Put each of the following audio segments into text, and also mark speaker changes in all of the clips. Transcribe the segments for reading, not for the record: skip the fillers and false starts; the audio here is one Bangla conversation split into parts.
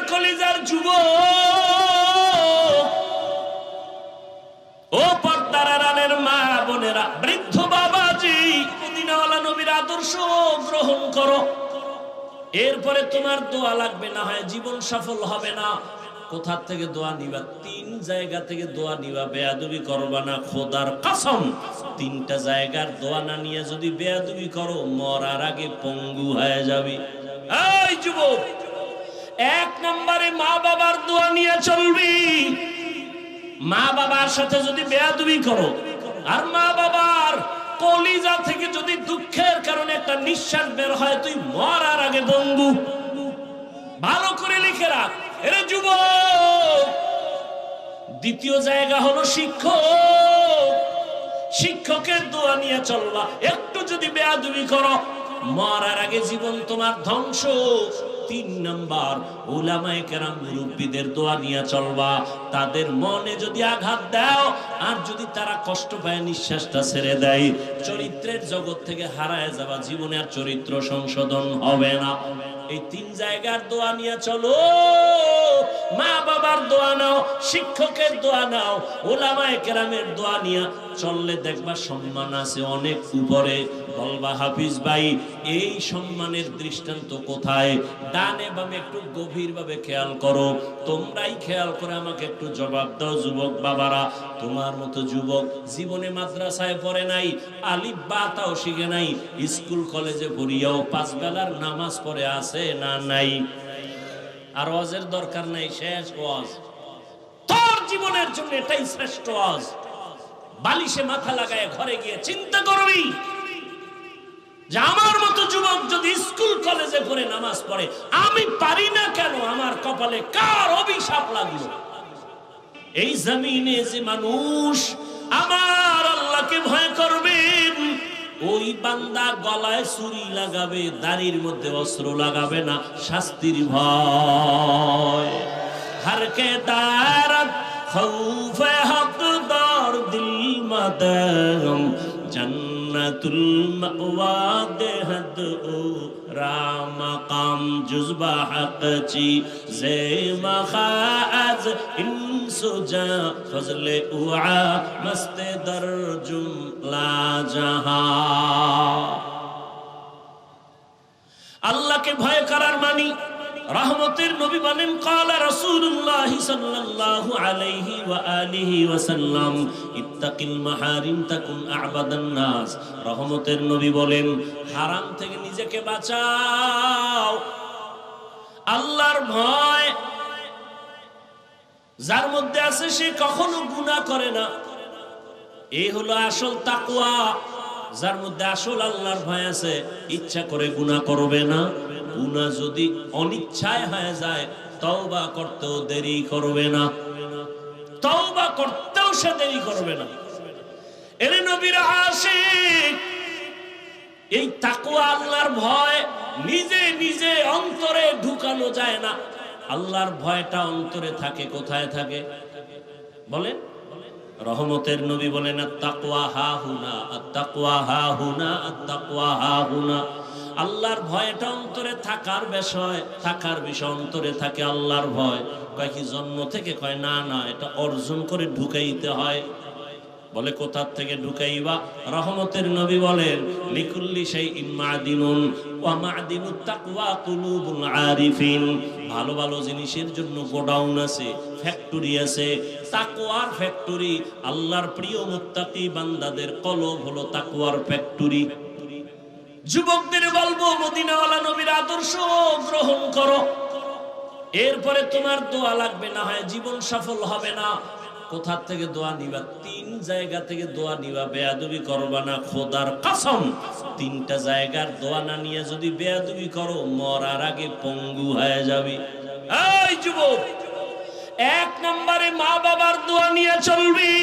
Speaker 1: কলিজার যুবক, ও পর্দার আড়ালের মা বোনেরা, বৃদ্ধ বাবাজি, মদিনাওয়ালা নবীর আদর্শ গ্রহণ করো। এরপরে তোমার দোয়া লাগবে না, হয় জীবন সফল হবে না। কোথা থেকে দোয়া নিবা? 3 জায়গা থেকে দোয়া নিবা। বেয়াদবি করবা না, খোদার কসম। 3টা জায়গার দোয়া না নিয়ে যদি বেয়াদবি করো, মরার আগে পঙ্গু হয়ে যাবে। এই যুবক, 1 নম্বরে মা বাবার দোয়া নিয়ে চলবি। মা বাবার সাথে যদি বেয়াদবি করো, আর মা বাবার কলিজা থেকে যদি দুঃখের কারণে একটা নিঃশ্বাস বের হয়, তুই মরার আগে পঙ্গু। ভালো করে লিখে রাখ এরে যুবক। দ্বিতীয় জায়গা হলো শিক্ষক। শিক্ষকের দোয়া নিয়ে চলবা। একটু যদি বেয়াদবি করো, মরার আগে জীবন তোমার ধ্বংস। 3 নাম্বার, উলামায়ে কেরাম মুরব্বিদের দোয়া নিয়ে চলবা। তাদের মনে যদি আঘাত দাও, আর যদি তারা কষ্ট পায়, নিঃশ্বাসটা ছেড়ে দেয়, চরিত্রের জগৎ থেকে হারায় যাবা, জীবনে আর চরিত্র সংশোধন হবে না। এই 3 জায়গার দোয়া নিয়ে চলো। মা বাবার দোয়া নাও, শিক্ষকের দোয়া নাও, উলামায়ে কেরামের দোয়া নিয়ে চললে দেখবা সম্মান আছে অনেক উপরে। বলবা হাফিজ ভাই, এই সম্মানের দৃষ্টান্ত কোথায়? ডানে বামে একটু গভীরভাবে খেয়াল করো। তোমরাই খেয়াল করে আমাকে একটু জবাব দাও যুবক বাবারা। তোমার মতো যুবক জীবনে মাদ্রাসায় পড়ে নাই, আলিফ বা তাও শিখে নাই, স্কুল কলেজে পড়িয়াও 5 বেলার নামাজ পড়ে আছে না নাই? আর ওয়াজের দরকার নাই, শেষ ওয়াজ। তোর জীবনের জন্য এটাই শ্রেষ্ঠ ওয়াজ। বালিশে মাথা লাগায় ঘরে গিয়ে চিন্তা করবি যে আমার মতো যুবক যদি স্কুল কলেজে পড়ে নামাজ পড়ে, আমি পারি না কেন? আমার কপালে কার অভিশাপ লাগলো? এই জমিনে যে মানুষ আমার আল্লাহকে ভয় করবেন, ওই বান্দা গলায় ছুরি লাগাবে, দাড়ির মধ্যে অস্ত্র লাগাবে না, শাস্তির ভয়। হর কে দারত খৌফে হকদার দিল মাদাম, জান্নাতুল মাওয়া দেহদ ও রামাকাম জুজবা হকচি জে মখাজ ইনসুজা ফজলে উআ মস্তে দরজুম লা জাহা। আল্লাহকে ভয় করার মানি, রহমতের নবী বলেন, ক্বালা রাসূলুল্লাহ সাল্লাল্লাহু আলাইহি ওয়া আলিহি ওয়াসাল্লাম, ইত্তাকিল মাহারিম তাকুন আ'বাদান নাস। রহমতের নবী বলেন, হারাম থেকে নিজেকে বাঁচাও। আল্লাহর ভয় যার মধ্যে আছে, সে কখনো গুনাহ করে না। এই হলো আসল তাকওয়া। যার মধ্যে আসল আল্লাহর ভয় আছে, ইচ্ছা করে গুনাহ করবে না। গুনাহ যদি অনিচ্ছায় হয়ে যায়, তওবা করতেও দেরি করবে না। তওবা করতেও সে দেরি করবে না। এর নবীর আশিক। এই তাকওয়া, আল্লাহর ভয় নিজে নিজে অন্তরে ঢুকানো যায় না। আল্লাহর ভয়টা অন্তরে থাকে। কোথায় থাকে বলেন? রহমতের নবী বলেন, আত-তাকওয়া হা হুনা, আত-তাকওয়া হা হুনা, আত-তাকওয়া হা হুনা। আল্লাহর ভয়টা অন্তরে থাকার বিষয়, অন্তরে থাকে আল্লাহর ভয়। কয় কি জন্ম থেকে? কয় না না, এটা অর্জন করে ঢুকাইতে হয়। বলে কোথা থেকে ঢুকাইবা? রহমতের নবী বলেন, লিকুল্লি শাইইন মাদিনুন ওয়া মাদিনুত তাকওয়া কুলুবুল আরিফিন। ভালো ভালো জিনিসের জন্য গোডাউন আছে, ফ্যাক্টরি আছে। তাকওয়ার ফ্যাক্টরি, আল্লাহর প্রিয় মুত্তাকি বান্দাদের কলব হলো তাকওয়ার ফ্যাক্টরি। যুবকদের বলবো, মদিনাওয়ালা নবীর আদর্শ গ্রহণ করো। এরপরে তোমার দোয়া লাগবে না, হয় জীবন সফল হবে না। কোথা থেকে দোয়া নিবা? 3 জায়গা থেকে দোয়া নিবা। বেয়াদবি করবা না, খোদার কসম। 3টা জায়গার দোয়া না নিয়ে যদি বেয়াদবি করো, মরার আগে পঙ্গু হয়ে যাবে। এই যুবক, 1 নম্বরে মা বাবার দোয়া নিয়ে চলবি।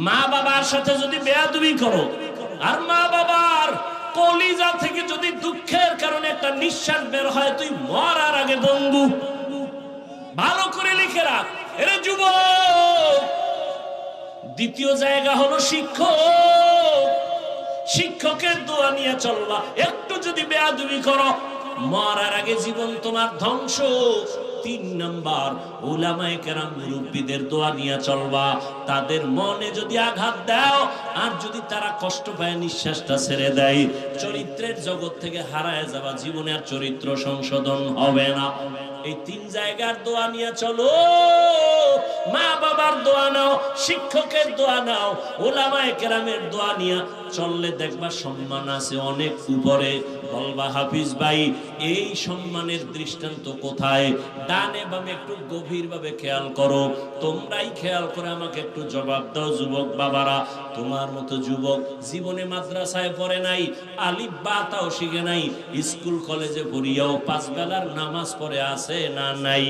Speaker 1: মা বাবার সাথে যদি বেয়াদবি করো, আর মা বাবার কলিজা থেকে যদি দুঃখের কারণে একটা নিঃশ্বাস বের হয়, তুই মরার আগে পঙ্গু। ভালো করে লিখে রাখ এরে যুবক। দ্বিতীয় জায়গা হলো শিক্ষক। শিক্ষকের দোয়া নিয়ে চলবা। একটু যদি বেয়াদবি করো, মরার আগে জীবন তোমার ধ্বংস। 3 নাম্বার, উলামায়ে কেরাম মুরব্বিদের দোয়া নিয়ে চলবা। তাদের মনে যদি আঘাত দাও আর যদি তারা কষ্ট পায়, নিঃশ্বাসটা ছেড়ে দেয়, চরিত্রের জগৎ থেকে হারায় যাবা, জীবনের চরিত্র সংশোধন হবে না। এই 3 জায়গার দোয়া নিয়ে চলো। মা বাবার দোয়া নাও, শিক্ষকের দোয়া নাও, উলামায়ে কেরামের দোয়া নিয়ে চললে দেখবা সম্মান আছে অনেক উপরে। বলবা হাফিজ ভাই, এই সম্মানের দৃষ্টান্ত কোথায়? ডানে বামে একটু গভীরভাবে খেয়াল করো। তোমরাই খেয়াল করে আমাকে একটু জবাব দাও যুবক বাবারা। তোমার মতো যুবক জীবনে মাদ্রাসায় পড়ে নাই, আলিফ বা তাও শিখে নাই, স্কুল কলেজে পড়িয়াও 5 বেলার নামাজ পড়ে আছে না নাই?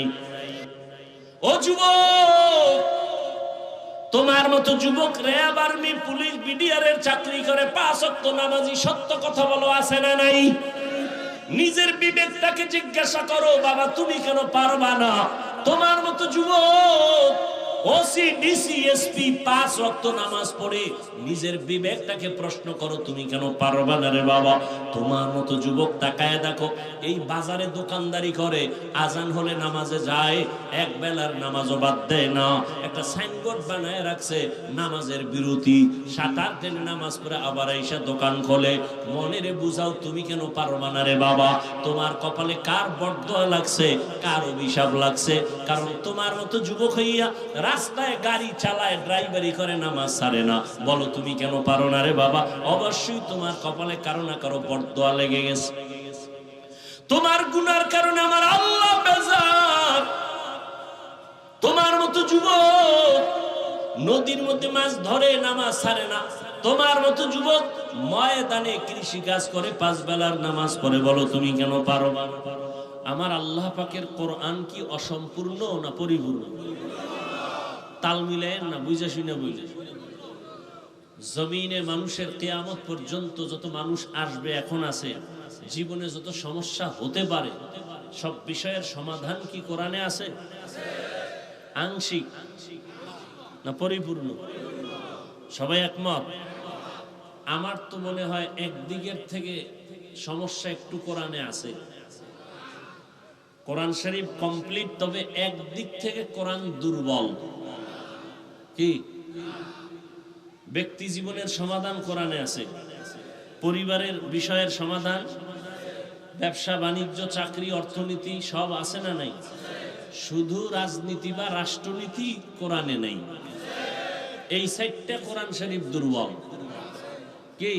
Speaker 1: ও যুবক, তোমার মতো যুবক র্যাব, আর্মি, পুলিশ, বিডিআর এর চাকরি করে 5 ওয়াক্ত নামাজি, সত্য কথা বলো আছে না নাই? নিজের বিবেকটাকে জিজ্ঞাসা করো, বাবা তুমি কেন পারবা না? তোমার মতো যুবক ওসি, ডিসি, এসপি 5 ওয়াক্ত নামাজ পড়ে, নিজের বিবেকটাকে প্রশ্ন করো, তুমি কেন পারবা না রে বাবা? তোমার মতো যুবক তাকায় দেখো, এই বাজারে দোকানদারি করে, আজান হলে নামাজে যায়, এক বেলার নামাজও বাদ দেয় না। একটা সাইনবোর্ড বানায় রাখছে নামাজের বিরতি, 7-8 দিন নামাজ পড়ে আবার এসে দোকান খোলে। মনেরে বুঝাও, তুমি কেন পারবা না রে বাবা? তোমার কপালে কার বরদোয়া লাগছে, কার অভিশাপ লাগছে? কারণ তোমার মতো যুবক হইয়া রাস্তায় গাড়ি চালায়, ড্রাইভারি করে, নামাজ ছাড়ে না। বলো তুমি কেন পারো না রে বাবা? অবশ্যই তোমার কপালে কারো না কারো বরদোয়া লেগে গেছে। তোমার গুনার কারণে আমার আল্লাহ বেজার। তোমার মতো যুবক নদীর মধ্যে মাছ ধরে, নামাজ ছাড়ে না। তোমার মতো যুবক ময়দানে কৃষি কাজ করে, 5 বেলার নামাজ পড়ে। বলো তুমি কেন পারো না? আমার আল্লাহ পাকের কোরআন কি অসম্পূর্ণ না পরিপূর্ণ? তাল মিলেন না, বুঝে শুনে বুঝে। জমিনে মানুষের কিয়ামত পর্যন্ত যত মানুষ আসবে, এখন আছে, জীবনে যত সমস্যা হতে পারে, সব বিষয়ের সমাধান কি কোরআনে আছে? আংশিক না পরিপূর্ণ? সবাই একমত? আমার তো মনে হয় একদিকের থেকে সমস্যা একটু কোরআনে আছে। কোরআন শরীফ কমপ্লিট, তবে একদিক থেকে কোরআন দুর্বল। কি? ব্যক্তি জীবনের সমাধান কোরআনে আছে, পরিবারের বিষয়ের সমাধান, ব্যবসা বাণিজ্য, চাকরি, অর্থনীতি সব আছে না নাই? শুধু রাজনীতি বা রাষ্ট্রনীতি কোরআনে নেই। এই সাইডটা কোরআন শরীফ দুর্বল। কি?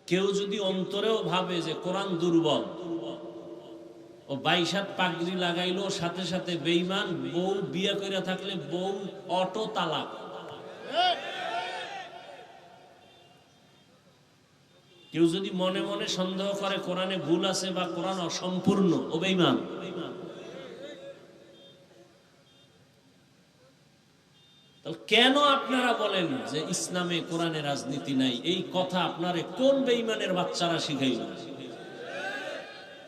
Speaker 1: কেউ যদি অন্তরেও ভাবে যে কোরআন দুর্বল, ও 22 হাত পাগড়ি লাগাইলো, সাথে সাথে বেঈমান, বউ বিয়ে করে থাকলে বউ অটো তালাক। কেউ যদি মনে মনে সন্দেহ করে কোরআনে ভুল আছে বা কোরআন অসম্পূর্ণ, ও বেঈমান। কেন আপনারা বলেন যে ইসলামে কোরআনে রাজনীতি নাই? এই কথা আপনারে কোন বেঈমানের বাচ্চারা শিখাইল?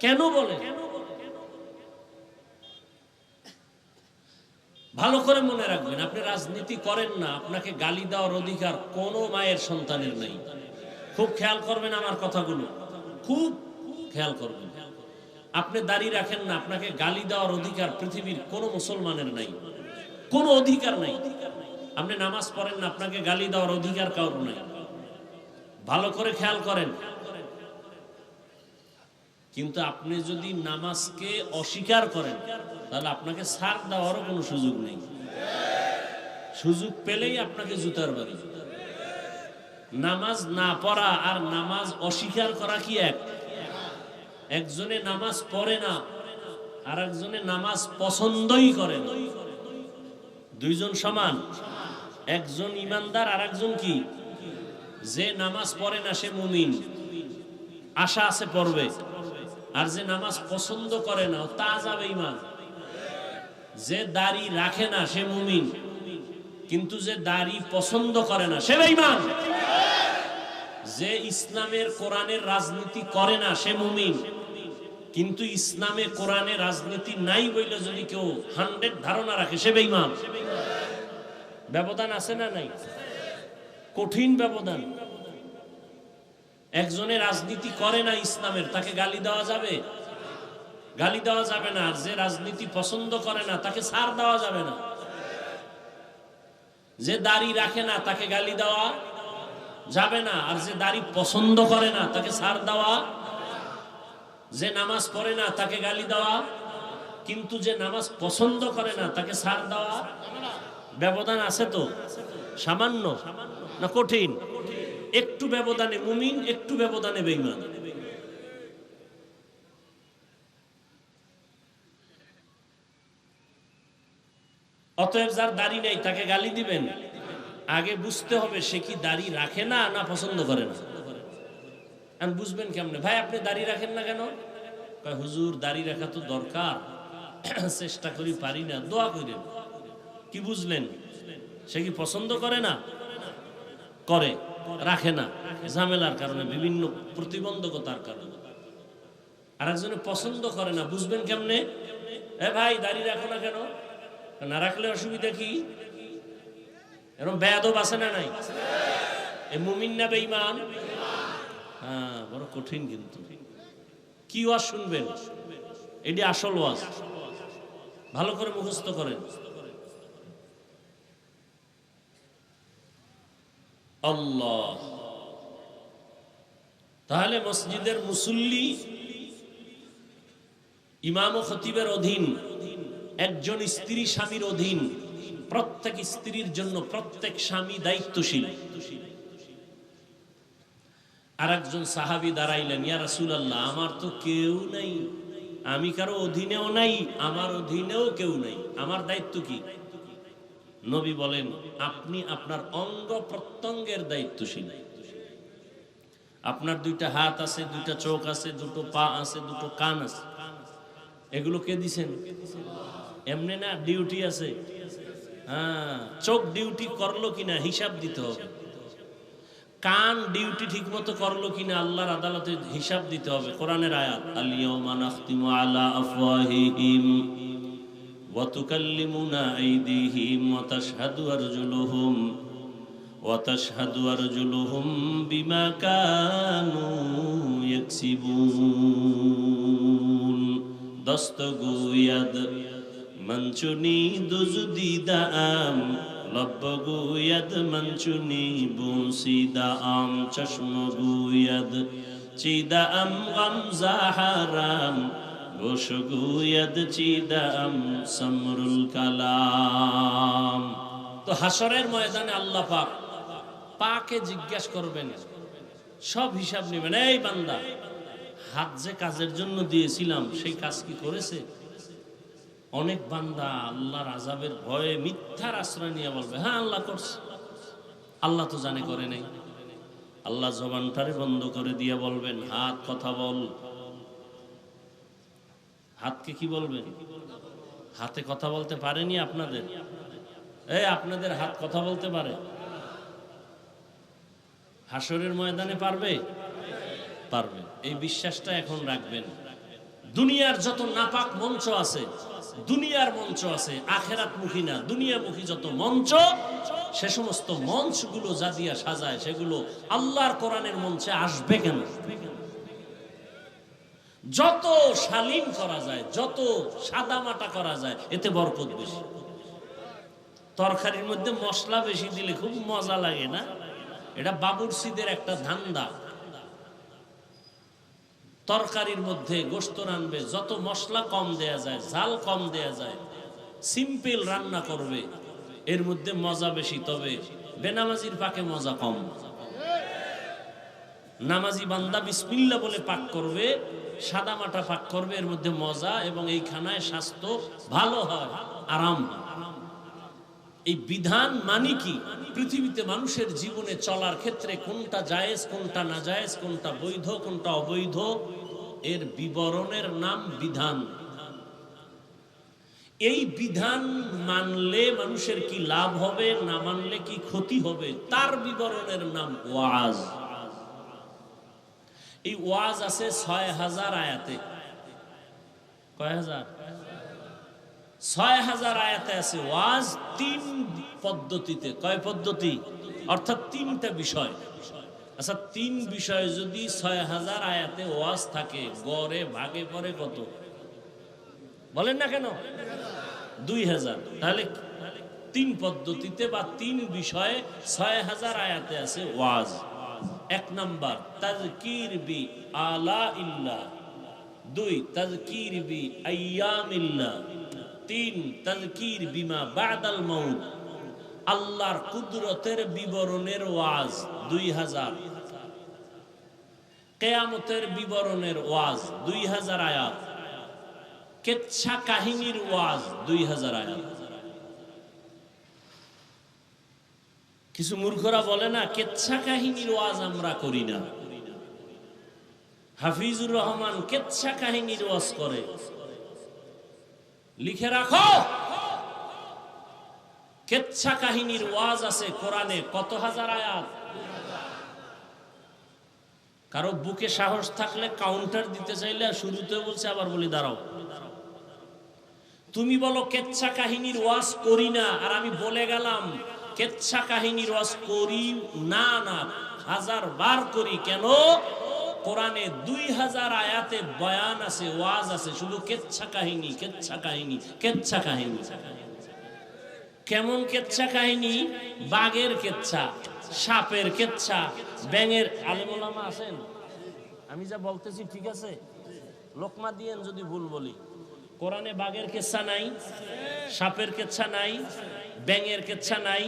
Speaker 1: কেন বলেন? ভালো করে মনে রাখবেন, আপনি রাজনীতি করেন না, আপনাকে গালি দেওয়ার অধিকার কোনো মায়ের সন্তানের নাই। খুব খেয়াল করবেন আমার কথাগুলো, খুব খেয়াল করবেন। আপনি দাঁড়িয়ে রাখেন না, আপনাকে গালি দেওয়ার অধিকার পৃথিবীর কোনো মুসলমানের নাই, কোনো অধিকার নাই। আপনি নামাজ পড়েন না, আপনাকে গালি দেওয়ার অধিকার কারো নাই। ভালো করে খেয়াল করেন। কিন্তু আপনি যদি নামাজকে অস্বীকার করেন, তাহলে আপনাকে ছাড় দেওয়ারও কোনো সুযোগ নেই। সুযোগ পেলেই আপনাকে জুতার বাড়ি। নামাজ না পড়া আর নামাজ অস্বীকার করা কি এক? একজনে নামাজ পড়ে না, আর একজনে নামাজ পছন্দই করে না। দুইজন সমান? একজন ইমানদার আর একজন কি? যে নামাজ পড়ে না সে মুমিন, আশা আছে পড়বে। আর যে নামাজ পছন্দ করে না তা যাবে ইমান। যে দাড়ি রাখে না সে মুমিন, কিন্তু যে দাড়ি পছন্দ করে না সে বেঈমান। যে ইসলামের কোরআনের রাজনীতি করে না সে মুমিন, কিন্তু ইসলামে কোরআনে রাজনীতি নাই বলে যদি কেউ 100 ধারণা রাখে সে বেঈমান। ব্যবধান আছে না নাই? কঠিন ব্যবধান। একজনের রাজনীতি করে না ইসলামের, তাকে গালি দেওয়া যাবে? গালি দেওয়া যাবে না। আর যে রাজনীতি পছন্দ করে না তাকে ছাড় দেওয়া যাবে না। যে দাড়ি রাখে না তাকে গালি দেওয়া যাবে না। আর যে দাড়ি পছন্দ করে না তাকে ছাড় দেওয়া। যে নামাজ পড়ে না তাকে গালি দেওয়া, কিন্তু যে নামাজ পছন্দ করে না তাকে ছাড় দেওয়া। ব্যবধান আছে তো? সামান্য না কঠিন? একটু ব্যবধানে মুমিন, একটু ব্যবধানে বেঈমান। অতএব যার দাড়ি নেই তাকে গালি দিবেন, আগে বুঝতে হবে সে কি দাড়ি রাখে না না পছন্দ করে না। আমি বুঝবেন কেমনে? ভাই আপনি দাড়ি রাখেন না কেন? হুজুর দাড়ি রাখা তো দরকার, চেষ্টা করি পারি না, দোয়া করেন। কি বুঝলেন? সে কি পছন্দ করে না? করে, রাখে না ঝামেলার কারণে, বিভিন্ন প্রতিবন্ধকতার কারণে। আর একজনে পছন্দ করে না, বুঝবেন কেমনে? এ ভাই দাড়ি রাখো না কেন? না রাখলে অসুবিধা কি? এরকম বেয়াদব আছে না নাই? এ মুমিন না বেঈমান? হ্যাঁ, বড় কঠিন। কিন্তু কি ওয়াজ শুনবেন? এটি আসল ওয়াজ, ভালো করে মুখস্থ করেন। আল্লাহ। তাহলে মসজিদের মুসল্লি ইমাম ও খতিবের অধীন, একজন স্ত্রী স্বামীর অধীন, প্রত্যেক স্ত্রীর জন্য প্রত্যেক স্বামী দায়িত্বশীল। আর একজন সাহাবী দাঁড়াইলেন, ইয়া রাসূলুল্লাহ, আমার তো কেউ নাই, আমি কারো অধীনেও নাই, আমার অধীনেও কেউ নাই, আমার দায়িত্ব কি? নবী বলেন, আপনি আপনার অঙ্গ প্রত্যঙ্গের দায়িত্বশীল। আপনার দুইটা হাত আছে, দুইটা চোখ আছে, দুটো পা আছে, দুটো কান আছে, এগুলো কে দিছেন? এমনি না, ডিউটি আছে। হ্যাঁ, চোখ ডিউটি করলো কিনা হিসাব দিতে হবে। কান ডিউটি ঠিক মতো করলো কিনা আল্লাহর আদালতে হিসাব দিতে হবে। কোরআনের আয়াত, আল-ইয়াওমা নাখতিমু আলা আফওয়াহিহিম ওয়া তুকাল্লিমুনা আইদিহিম ওয়া তাশহাদু আরজুলুহুম বিমা কানু ইয়াকসিবুন। দস্তগুয়াদ মঞ্চুনি দুজদিদাম লব্বগুয়াদ মঞ্চুনি বুসিদাম চশমগুয়াদ চিদাম গামজা হারাম বশগুয়াদ চিদাম সমরুল কালাম। তো হাসরের ময়দানে আল্লাহ পাক পাকে জিজ্ঞাসা করবেন, সব হিসাব নেবেন। এই বান্দা, হাত যে কাজের জন্য দিয়েছিলাম সেই কাজ কি করেছে? অনেক বান্দা আল্লাহর আযাবের ভয়ে মিথ্যার আশ্রয় নিয়ে বলবে, হ্যাঁ আল্লাহ করছে। আল্লাহ তো জানে করে নাই। আল্লাহ জবানটারে বন্ধ করে দিয়ে বলবেন, হাত কথা বল। হাতকে কি বলবেন? হাতে কথা বলতে পারেনি আপনাদের? আপনাদের হাত কথা বলতে পারে? হাসরের ময়দানে পারবে? পারবে। এই বিশ্বাসটা এখন রাখবেন। দুনিয়ার যত নাপাক মঞ্চ আছে, দুনিয়ার মঞ্চ আছে, আখেরাতমুখী না, দুনিয়ামুখী যত মঞ্চ, সে সমস্ত মঞ্চগুলো যা দিয়া সাজায় সেগুলো আল্লাহর কোরআনের মঞ্চে আসবে কেন? যত শালীন করা যায়, যত সাদামাটা করা যায়, এতে বরকত বেশি। তরকারির মধ্যে মশলা বেশি দিলে খুব মজা লাগে না? এটা বাবুরচিদের একটা ধান্দা। তরকারির মধ্যে গোশত রানবে, যত মশলা কম দেয়া যায়, ঝাল কম দেয়া যায়, সিম্পল রান্না করবে, এর মধ্যে মজা বেশি। তবে বেনামাজির পাকে মজা কম। নামাজি বান্দা বিসমিল্লাহ বলে পাক করবে, সাদা মাটা পাক করবে, এর মধ্যে মজা, এবং এই খানায় স্বাস্থ্য ভালো হয়, আরাম হয়। এই বিধান মানে কি? পৃথিবীতে মানুষের জীবনে চলার ক্ষেত্রে কোনটা জায়েজ, কোনটা না জায়েজ, কোনটা বৈধ, কোনটা অবৈধ, এর বিবরণের নাম বিধান। এই বিধান মানলে মানুষের কি লাভ হবে, না মানলে কি ক্ষতি হবে, তার বিবরণের নাম ওয়াজ। এই ওয়াজ আছে ৬,০০০ আয়াতে। কয় হাজার? ৬,০০০ আয়াতে আছে ওয়াজ, ৩ পদ্ধতিতে। কয় পদ্ধতি? অর্থাৎ ৩টা বিষয়। আচ্ছা, 3 বিষয়ে যদি 6000 আয়াতে ওয়াজ থাকে, গড়ে ভাগে পড়ে কত বলেন না কেন? 2000। তাহলে 3 পদ্ধতিতে বা 3 বিষয়ে 6000 আয়াতে আছে ওয়াজ। 1 নাম্বার তাযকির বি আলা ইল্লাহ, 2 তাযকির বি আইয়ামিল্লাহ, 3 তাযকির বিমা বাদাল মাউত, আল্লাহর কুদরতের বিবরণের ওয়াজ 2000, কিয়ামতের বিবরণের ওয়াজ 2000 আয়াত, কেচ্ছা কাহিনীর ওয়াজ 2000 আয়াত। কিছু মূর্খরা বলে না কেচ্ছা কাহিনীর ওয়াজ আমরা করি না। হাফিজুর রহমান কেচ্ছা কাহিনীর ওয়াজ করে, লিখে রাখো। কেচ্ছা কাহিনীর ওয়াজ আছে কোরআনে কত হাজার আয়াত। কারো বুকে সাহস থাকলে কাউন্টার দিতে চাইলে শুরুতে বলছে, আবার বলি দাঁড়াও। তুমি বলো কেচ্ছা কাহিনীর ওয়াজ করি না, আর আমি বলে গেলাম কেচ্ছা কাহিনীর ওয়াজ করি না। না, 1000 বার করি। কেন? কোরআনে 2000 আয়াতে বয়ান আছে, ওয়াজ আছে, শুধু কেচ্ছা কাহিনী, কেচ্ছা কাহিনী, কেচ্ছা কাহিনী। কেমন কেচ্ছা কাহিনী? বাঘের কেচ্ছা, সাপের কেচ্ছা, ব্যাঙের। আলেম ওলামা আছেন? আমি যা বলতেছি ঠিক আছে? লোকমা দিয়েন যদি ভুল বলি। কোরআনে বাঘের কেচ্ছা নাই, সাপের কেচ্ছা নাই, ব্যাঙের কেচ্ছা নাই,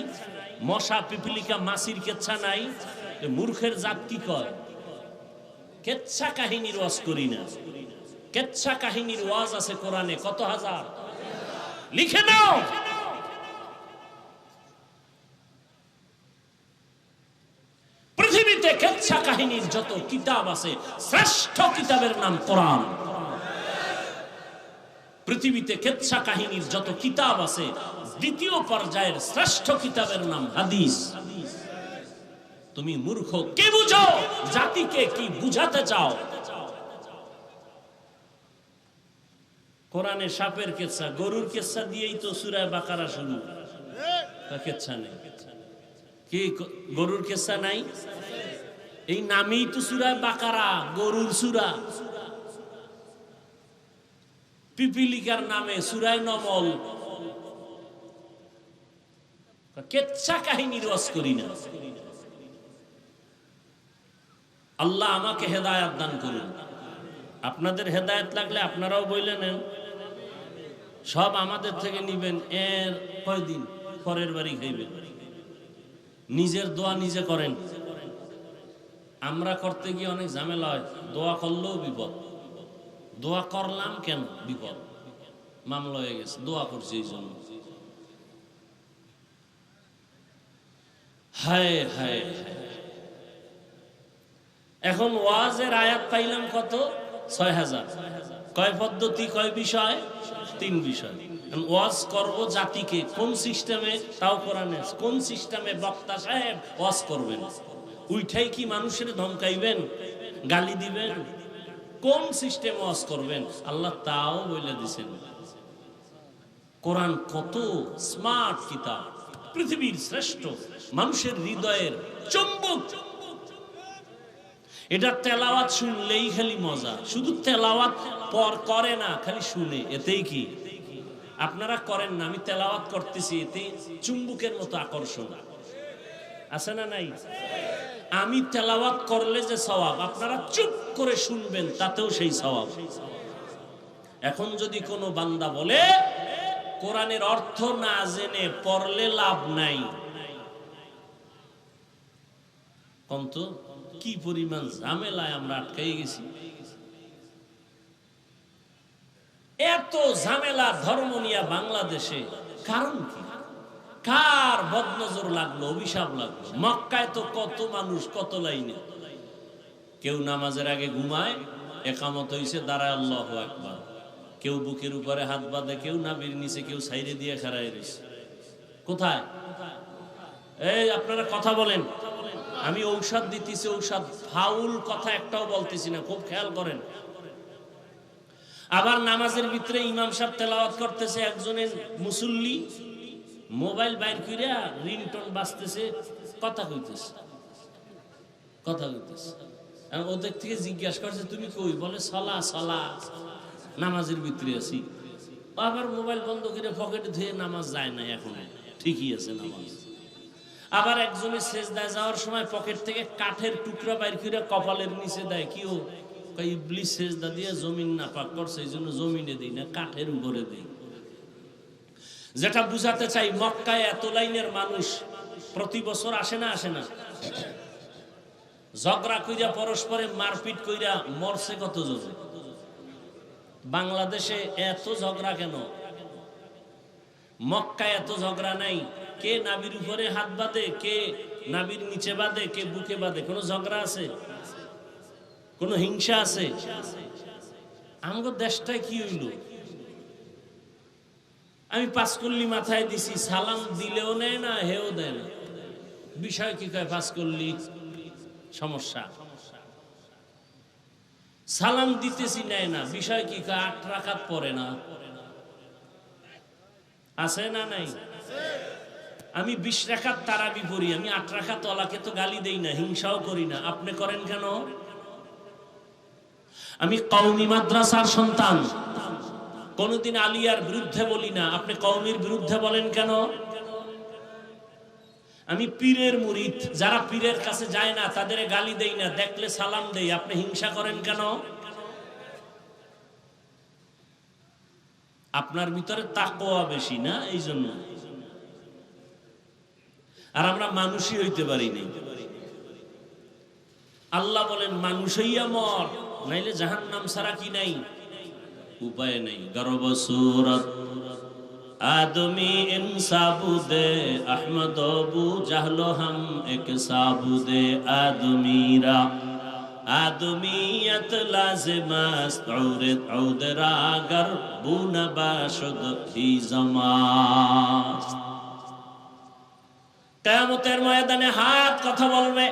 Speaker 1: মশা পিপিলিকা মাছির কেচ্ছা নাই। মূর্খের জাত কি কয়? কেচ্ছা কাহিনীর ওয়াজ করি না। কেচ্ছা কাহিনীর ওয়াজ আছে কোরআনে কত হাজার, লিখে নাও। পৃথিবীতে কেচ্ছা কাহিনীর যত কিতাব আছে, শ্রেষ্ঠ কিতাবের নাম কোরআন। পৃথিবীতে কেচ্ছা কাহিনীর যত কিতাব আছে, দ্বিতীয় পর্যায়ের শ্রেষ্ঠ কিতাবের নাম হাদিস। তুমি মূর্খ, কে বুঝো জাতিকে কি বুঝাতে চাও? কোরআনে সাপের কেচ্ছা, গরুর কেচ্ছা দিয়েই তো সূরা বাকারা শুরু। কেচ্ছা নেই কি? গরুর কেচ্ছা নাই? এই নামেই তো সূরা বাকারা, গরুর সূরা। পিপিলিকার নামে সূরা নমল। কেচ্ছা কাহিনীর ওয়াজ করি না। আল্লাহ আমাকে হেদায়েত দান করুন। আপনাদের হেদায়েত লাগলে আপনারাও বইলে নেন, সব আমাদের থেকে নিবেন। এর কয়দিন পরের বাড়ি খাইবেন। নিজের দোয়া নিজে করেন। আমরা করতে গিয়ে অনেক ঝামেলা হয়। দোয়া করলেও বিপদ। দোয়া করলাম কেন? বিপদ, মামলা হয়ে গেছে, দোয়া করছি এই জন্য। হায় হায়। এখন ওয়াজের আয়াত পাইলাম কত? 6000। কয় পদ্ধতি, কয় বিষয়? 3 বিষয়। ওয়াজ করব জাতিকে কোন সিস্টেমে? তাও কোরআনে। কোন সিস্টেমে বক্তা সাহেব ওয়াজ করবেন? উইঠাই কি মানুষের ধমকাইবেন, গালি দিবেন? কোন সিস্টেমে ওয়াজ করবেন আল্লাহ তাও বলে দিয়েছেন। কোরআন কত স্মার্ট কিতাব, পৃথিবীর শ্রেষ্ঠ, মানুষের হৃদয়ের চুম্বক। এটা তেলাওয়াত শুনলেই খালি মজা। শুধু তেলাওয়াত পর করে না, খালি শুনে, এতেই কি? আপনারা করেন না, আমি তেলাওয়াত করতেছি, এতে চুম্বকের মতো আকর্ষণ আছে না নাই? আমি তেলাওয়াত করলে যে সওয়াব, আপনারা চুপ করে শুনবেন তাতেও সেই সওয়াব। এখন যদি কোনো বান্দা বলে কোরআনের অর্থ না জেনে পড়লে লাভ নাই, কিন্তু কি পরিমাণ ঝামেলায় আমরা আটকাই গেছি। এত ঝামেলা ধর্ম নিয়ে বাংলাদেশে, কারণ কি? কার বদনজর লাগলো, অভিশাপ লাগলো? মক্কায় তো কত মানুষ, কত লাইনে। কেউ নামাজের আগে ঘুমায়, একামত হইছে দাঁড়ায় আল্লাহু আকবার। কেউ বুকের উপরে হাত বাঁধে, কেউ নাভির নিচে, কেউ সাইরে দিয়ে খাড়ায় রয়েছে। কোথায়? এই আপনারা কথা বলেন। আমি ঔষধ দিতেছি, ঔষধ ফাউল কথা একটাও বলতেছি না, খুব খেয়াল করেন। আবার নামাজের ভিতরে ইমাম সাহেব তেলাওয়াত করতেছে, একজনের মুসল্লি মোবাইল বাইর কইরা রিংটোন বাজতেছে, কথা কইতেছে। কথা বলতেছে। ওদের থেকে জিজ্ঞাসা করছে তুমি কই, বলে সলা সলা, নামাজের ভিতরে আছি। আবার মোবাইল বন্ধ করে পকেটে ধুয়ে নামাজ যায় না, এখন ঠিকই আছে নামাজ। আবার একজনের সেজদায় যাওয়ার সময় পকেট থেকে কাঠের টুকরা বাইর করে কপালের নিচে দেয়, কি ও ইবলিস সেজদা দিয়ে জমিন নাপাক করছে, এই জন্য জমিনে দিই না, কাঠের উপরে দিই। যেটা বুঝাতে চাই, মক্কায় এত লাইনের মানুষ প্রতি বছর আসে না, আসে না? ঝগড়া কইরা পরস্পরে মারপিট কইরা মরছে কতজন? বাংলাদেশে এত ঝগড়া কেন? মক্কায় এত ঝগড়া নাই। কে নাবির উপরে হাত বাঁধে, কে নাবির নিচে বাঁধে, কে বুকে বাঁধে, কোন ঝগড়া আছে? কোন হিংসা আছে? আমাদের দেশটায় কি হইল? আমি পাঁচকল্লি মাথায় দিছি, সালাম দিলেও নেয় না, হেও দেয় না। বিষয় কি কয়? পাঁচকল্লি সমস্যা। সালাম দিতেছি নেয় না, বিষয় কি কয়? 8 রাকাত পড়ে না। আছে না নাই? আমি 20 রাকাত তারাবি পড়ি, আমি 8 রাকাত ওয়ালাকে তো গালি দেই না, হিংসাও করি না। আপনি করেন কেন? আমি কওমি মাদ্রাসার সন্তান, কোনদিন আলিয়ার বিরুদ্ধে বলি না, আপনি কওমির বিরুদ্ধে বলেন কেন? আমি পীরের মুরিদ, যারা পীরের কাছে যায় না তাদের গালি দেই না, দেখলে সালাম দেই, আপনি হিংসা করেন কেন? আপনার ভিতরে তাকওয়া বেশি না, এই জন্য। আর আমরা মানুষই হইতে পারি নাই। আল্লাহ বলেন মানুষ হইয়া মর, নাইলে জাহান্নাম ছাড়া কি নাই? উপায় নাই। গর্ব সুরত आदमी इन साबुदे अहमद अबू जहलो हम एक साबुदे आदमीरा आदमीयत लाजिमस्त औदरा गर बुना बाशद ही जमास्त। কিয়ামতের ময়দানে হাত কথা বলবে।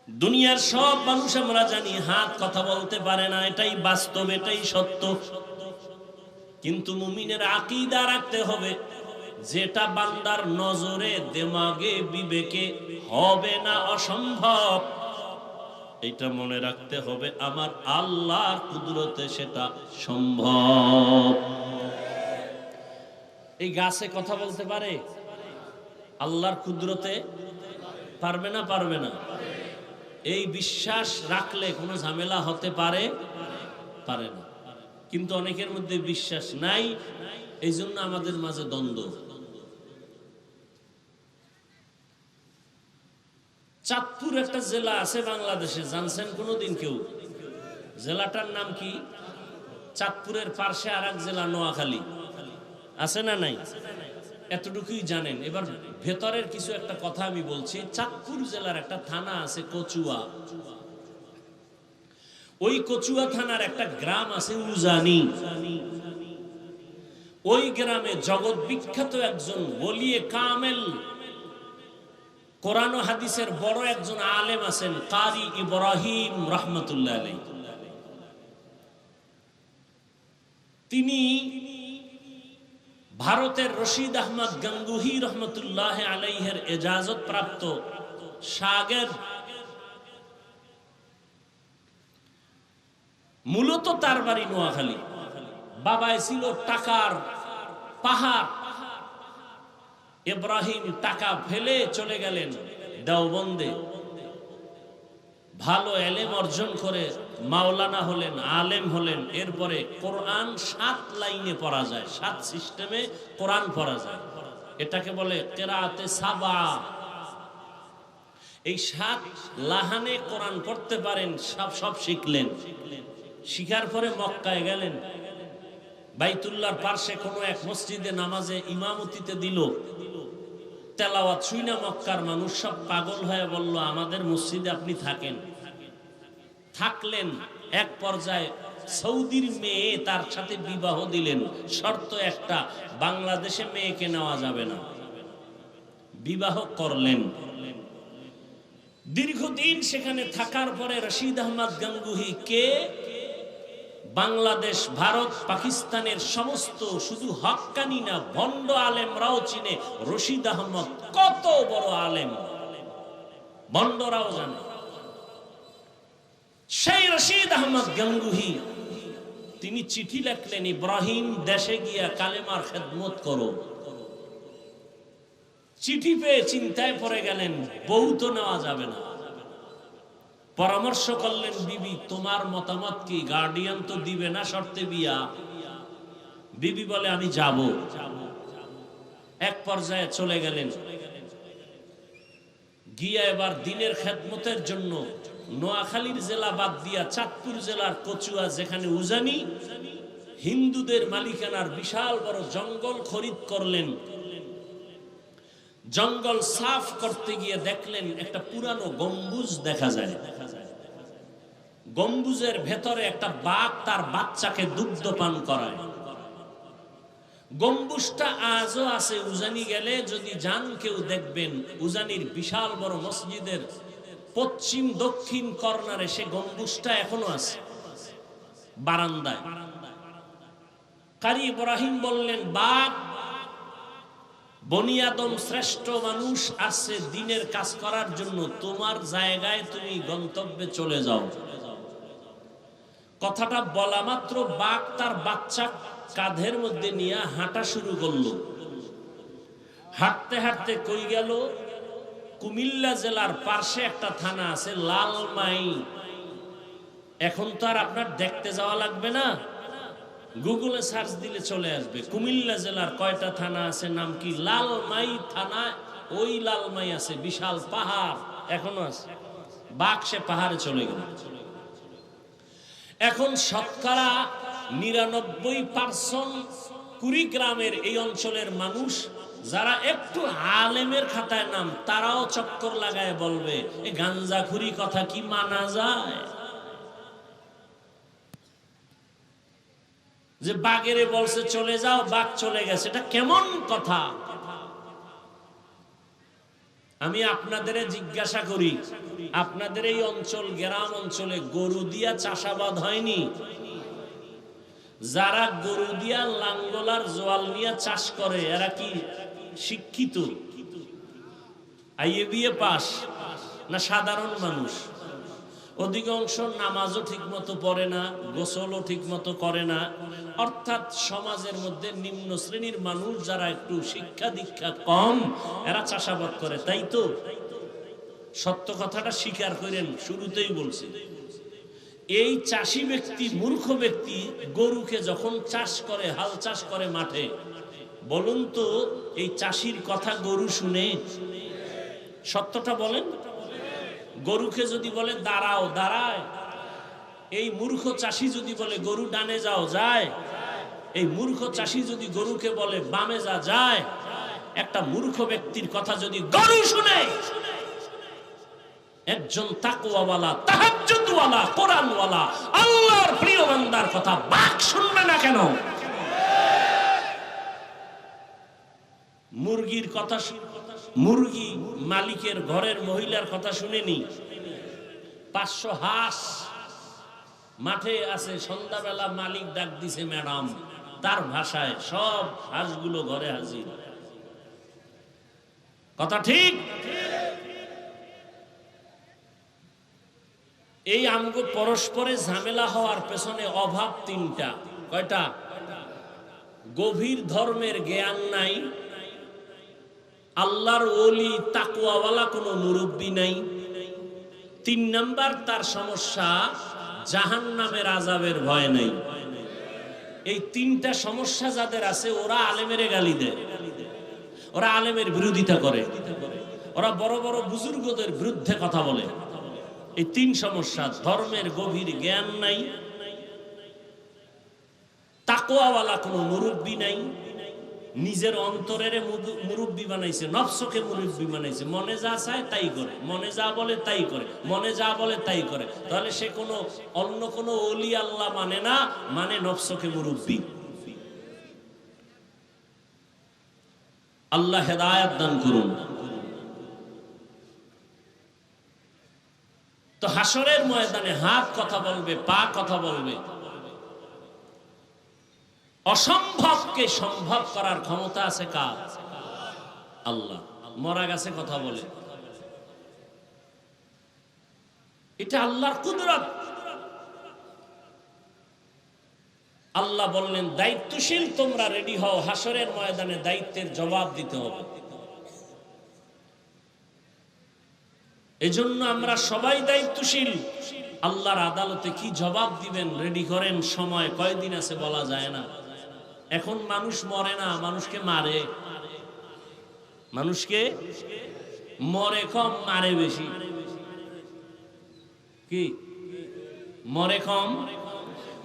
Speaker 1: দুনিয়ার সব মানুষ আমরা জানি হাত কথা বলতে পারে না, এটাই বাস্তব, এটাই সত্য। কিন্তু মুমিনের আকীদা রাখতে হবে, যেটা বান্দার নজরে, দিমাগে, বিবেকে হবে না, অসম্ভব, এটা মনে রাখতে হবে আমার আল্লাহর কুদরতে সেটা সম্ভব। এই গাছে কথা বলতে পারে? আল্লাহর কুদরতে পারবে না? পারবে না। এই বিশ্বাস রাখলে কোনো ঝামেলা হতে পারে? পারে না। কিন্তু অনেকের মধ্যে বিশ্বাস নাই, এই জন্য আমাদের মাঝে দ্বন্দ্ব। চাঁদপুর একটা জেলা আছে বাংলাদেশে, জানছেন কোনদিন কেউ? জেলাটার নাম কি? চাঁদপুরের পাশে আর এক জেলা নোয়াখালী, আছে না নাই? এতটুকুই জানেন। এবার ভেতরের কিছু একটা কথা আমি বলছি। চাঁদপুর জেলার একটা থানা আছে কচুয়া। ওই কচুয়া থানার একটা গ্রাম আছে উজানি। ওই গ্রামে জগৎ বিখ্যাত একজন ওলিয়ে কামেল, কোরআন ও হাদিসের বড় একজন আলেম আছেন, কারি ইব্রাহিম রহমতুল্লাহ আলাইহি। তিনি ভারতের রশিদ আহমদ গঙ্গুহি রহমতুল্লাহ আলাইহির এজাজত প্রাপ্ত শাগির। মূলত তার বাড়ি নোয়াখালী। বাবায় ছিল টাকার পাহাড়। ইব্রাহিম টাকা ফেলে চলে গেলেন দেওবন্দে, ভালো এলেম অর্জন করে মাওলানা হলেন, আলেম হলেন। এরপরে কোরআন 7 লাইনে পড়া যায়, 7 সিস্টেমে কোরআন পড়া যায়। এটাকে বলে কিরাআতে সাবা। এই 7 লাহানে কোরআন পড়তে পারেন, সব শিখলেন। শিখার পরে মক্কায় গেলেন, বাইতুল্লাহর পাশে কোনো এক মসজিদে নামাজে ইমামতিতে দিল। তেলাওয়াত শুইনা মক্কার মানুষ সব পাগল হয়ে বলল, আমাদের মসজিদে আপনি থাকেন। থাকলেন। এক পর্যায়ে সৌদির মেয়ে তার সাথে বিবাহ দিলেন। শর্ত একটা, বাংলাদেশে মেয়েকে নেওয়া যাবে না। বিবাহ করলেন। দীর্ঘদিন সেখানে থাকার পরে রশিদ আহমদ গঙ্গুহি কে বাংলাদেশ, ভারত, পাকিস্তানের সমস্ত শুধু হক্কানি না ভণ্ড আলেমরাও চিনে। রশিদ আহমদ কত বড় আলেম, বন্ডরাও জানে। সেই রশিদ আহমদ গাঙ্গুহি তিনি চিঠি লিখলেন, ইব্রাহিম দেশে গিয়া কালেমার খেদমত করো। চিঠি পেয়ে চিন্তায় পড়ে গেলেন, বউ তো নেওয়া যাবে না। পরামর্শ করলেন, বিবি তোমার মতামত কি? গার্ডিয়ান তো দিবে না শর্তে বিয়া। বিবি বলে আমি যাব। এক পর্যায়ে চলে গেলেন, গিয়া এবার দিনের খেদমতের জন্য নোয়াখালীর জেলা বাদ দিয়া চাঁদপুর জেলার কচুয়া, যেখানে উজানি হিন্দুদের মালিকানার বিশাল বড় জঙ্গল খরিদ করলেন। জঙ্গল সাফ করতে গিয়ে দেখলেন একটা পুরানো গম্বুজ দেখা যায়। গম্বুজের ভেতরে একটা বাঘ তার বাচ্চাকে দুগ্ধ পান করায়। গম্বুজটা আজও আছে। উজানি গেলে যদি যান কেউ দেখবেন, উজানির বিশাল বড় মসজিদের পশ্চিম দক্ষিণ কর্নারে সে গম্বুজটা এখনো আছে, বারান্দায়। কারি ইব্রাহিম বললেন, বাঘ বনি আদম শ্রেষ্ঠ মানুষ আসছে দিনের কাজ করার জন্য, তোমার জায়গায় তুমি গন্তব্যে চলে যাও। কথাটা বলা মাত্র বাঘ তার বাচ্চা কাঁধের মধ্যে নিয়ে হাঁটা শুরু করলো। হাঁটতে হাঁটতে কই গেল? কুমিল্লা জেলার পাশে একটা থানা আছে লালমাই। এখন তো আর আপনার দেখতে যাওয়া লাগবে না, গুগলে সার্চ দিলে চলে আসবে কুমিল্লা জেলার কয়টা থানা আছে, নাম কি? লালমাই থানা। ওই লালমাই আছে বিশাল পাহাড়, এখনো আছে। বাঘ সে পাহাড়ে চলে গেল। এখন শতকরা 99% কুড়িগ্রামের এই অঞ্চলের মানুষ যারা একটু আলেমের খাতায় নাম, তারাও চক্কর লাগায় বলবে, এই গাঞ্জাখুরি কথা কি মানা যায়? যে বাঘেরে বলছে চলে যাও, বাঘ চলে গেছে, এটা কেমন কথা? আমি আপনাদের জিজ্ঞাসা করি, আপনাদের এই অঞ্চল, গ্রাম অঞ্চলে গরু দিয়া চাষাবাদ হয়নি? যারা গরু দিয়া লাঙ্গলার জোয়াল নিয়ে চাষ করে এরা কি শিক্ষিত? আইএবিএ পাস না সাধারণ মানুষ? অধিকাংশ নামাজও ঠিক মতো পড়ে না, গোসলও ঠিক মতো করে না। অর্থাৎ সমাজের মধ্যে নিম্ন শ্রেণীর মানুষ যারা একটু শিক্ষা দীক্ষা কম, এরা চাষাবাদ করে, তাই তো? সত্য কথাটা স্বীকার করেন, শুরুতেই বলছি। এই চাষী ব্যক্তি, মূর্খ ব্যক্তি গরুকে যখন চাষ করে, হাল চাষ করে মাঠে, বলুন তো এই চাষির কথা গরু শুনে? সত্যটা বলেন। গরুকে যদি বলে দাঁড়াও, দাঁড়ায়। এই মূর্খ চাষি যদি বলে গরু ডানে যাও, যায়। এই মূর্খ চাষি যদি গরুকে বলে বামে যা, যায়। একটা মূর্খ ব্যক্তির কথা যদি গরু শুনে, একজন তাকওয়াওয়ালা, তাহাজ্জুদওয়ালা, কোরআনওয়ালা, আল্লাহর প্রিয় বান্দার কথা বাঘ শুনবে না কেন? মুরগির কথা, মুরগি মালিকের ঘরের মহিলার কথা শুনেনি? 500 হাঁস মাঠে আছে, সন্ধ্যাবেলা মালিক ডাক দিছে ম্যাডাম, তার ভাষায় সব হাঁসগুলো ঘরে হাজির। কথা ঠিক? এই আমগো পরস্পরে ঝামেলা হওয়ার পেছনে অভাব তিনটা। কয়টা? গভীর ধর্মের জ্ঞান নাই, আল্লাহর ওলি তাকওয়াওয়ালা কোনো মুরব্বী নাই। 3 নাম্বার তার সমস্যা, জাহান্নামের আযাবের ভয় নাই। এই 3টা সমস্যা যাদের আছে, ওরা আলেমের গালি দেয়, ওরা আলেমের বিরোধিতা করে, ওরা বড় বড় বুজুর্গদের বিরুদ্ধে কথা বলে। এই 3 সমস্যা, ধর্মের গভীর জ্ঞান নাই, তাকওয়াওয়ালা কোনো মুরব্বী নাই, নিজের অন্তরের মুরব্বী বানাইছে, নফসকে মুরব্বী বানাইছে, মনে যা চায় তাই করে, মনে যা বলে তাই করে, মনে যা বলে তাই করে। তাহলে সে কোনো অন্য কোনো ওলি আল্লাহ মানে না, মানে নফসকে মুরব্বী। আল্লাহ হেদায়েত দান করুন। তো হাসরের ময়দানে হাত কথা বলবে, পা কথা বলবে। অসম্ভবকে সম্ভব করার ক্ষমতা আছে কার? আল্লাহ। মরা গাছে কথা বলে, এটা আল্লাহর কুদরত। আল্লাহ বললেন দায়িত্বশীল তোমরা রেডি হও, হাসরের ময়দানে দায়িত্বের জবাব দিতে হবে। এজন্য আমরা সবাই দায়িত্বশীল। আল্লাহর আদালতে কি জবাব দিবেন রেডি করেন। সময় কয়দিন আছে বলা যায় না। এখন মানুষ মরে না, মানুষকে মারে। মানুষকে মরে কম, মারে বেশি। কি মরে কম,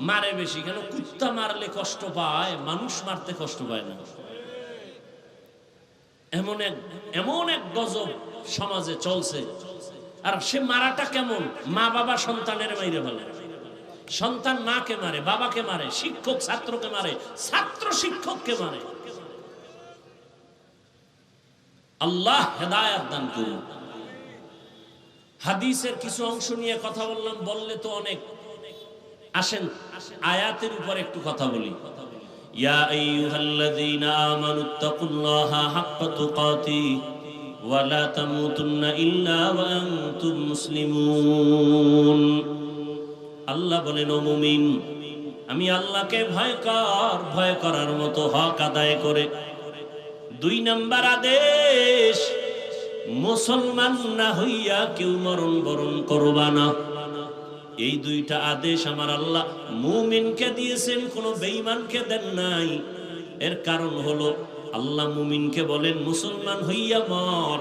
Speaker 1: মারে বেশি। কেন? কুত্তা মারলে কষ্ট পায়, মানুষ মারতে কষ্ট পায় না। এমন এক গজব সমাজে চলছে। আর সে মারাটা কেমন? মা বাবা সন্তানের মাইরে ফেলে, সন্তান মাকে মারে, বাবাকে মারে, শিক্ষক ছাত্রকে মারে, ছাত্র শিক্ষককে মারে। আল্লাহ হেদায়েত দান করুন। হাদিসের কিছু অংশ নিয়ে কথা বললাম, বললে তো অনেক। আসেন আয়াতের উপর একটু কথা বলি। ইয়া আইয়ুহাল্লাযীনা আমানুত্তাকুল্লাহা হাক্কা তুকাতিহি ওয়া লা তামুতুন্না ইল্লা ওয়া আনতুম মুসলিমুন। আল্লাহ বলেন, ও মুমিন, আমি আল্লাহকে ভয় কর, ভয় করার মতো হক আদায় করে। 2 নাম্বার আদেশ, মুসলমান না হইয়া কেউ মরণ বরণ করবা না। এই 2টা আদেশ আমার আল্লাহ মুমিনকে দিয়েছেন, কোন বেঈমানকে দেন নাই। এর কারণ হলো আল্লাহ মুমিনকে বলেন মুসলমান হইয়া মর,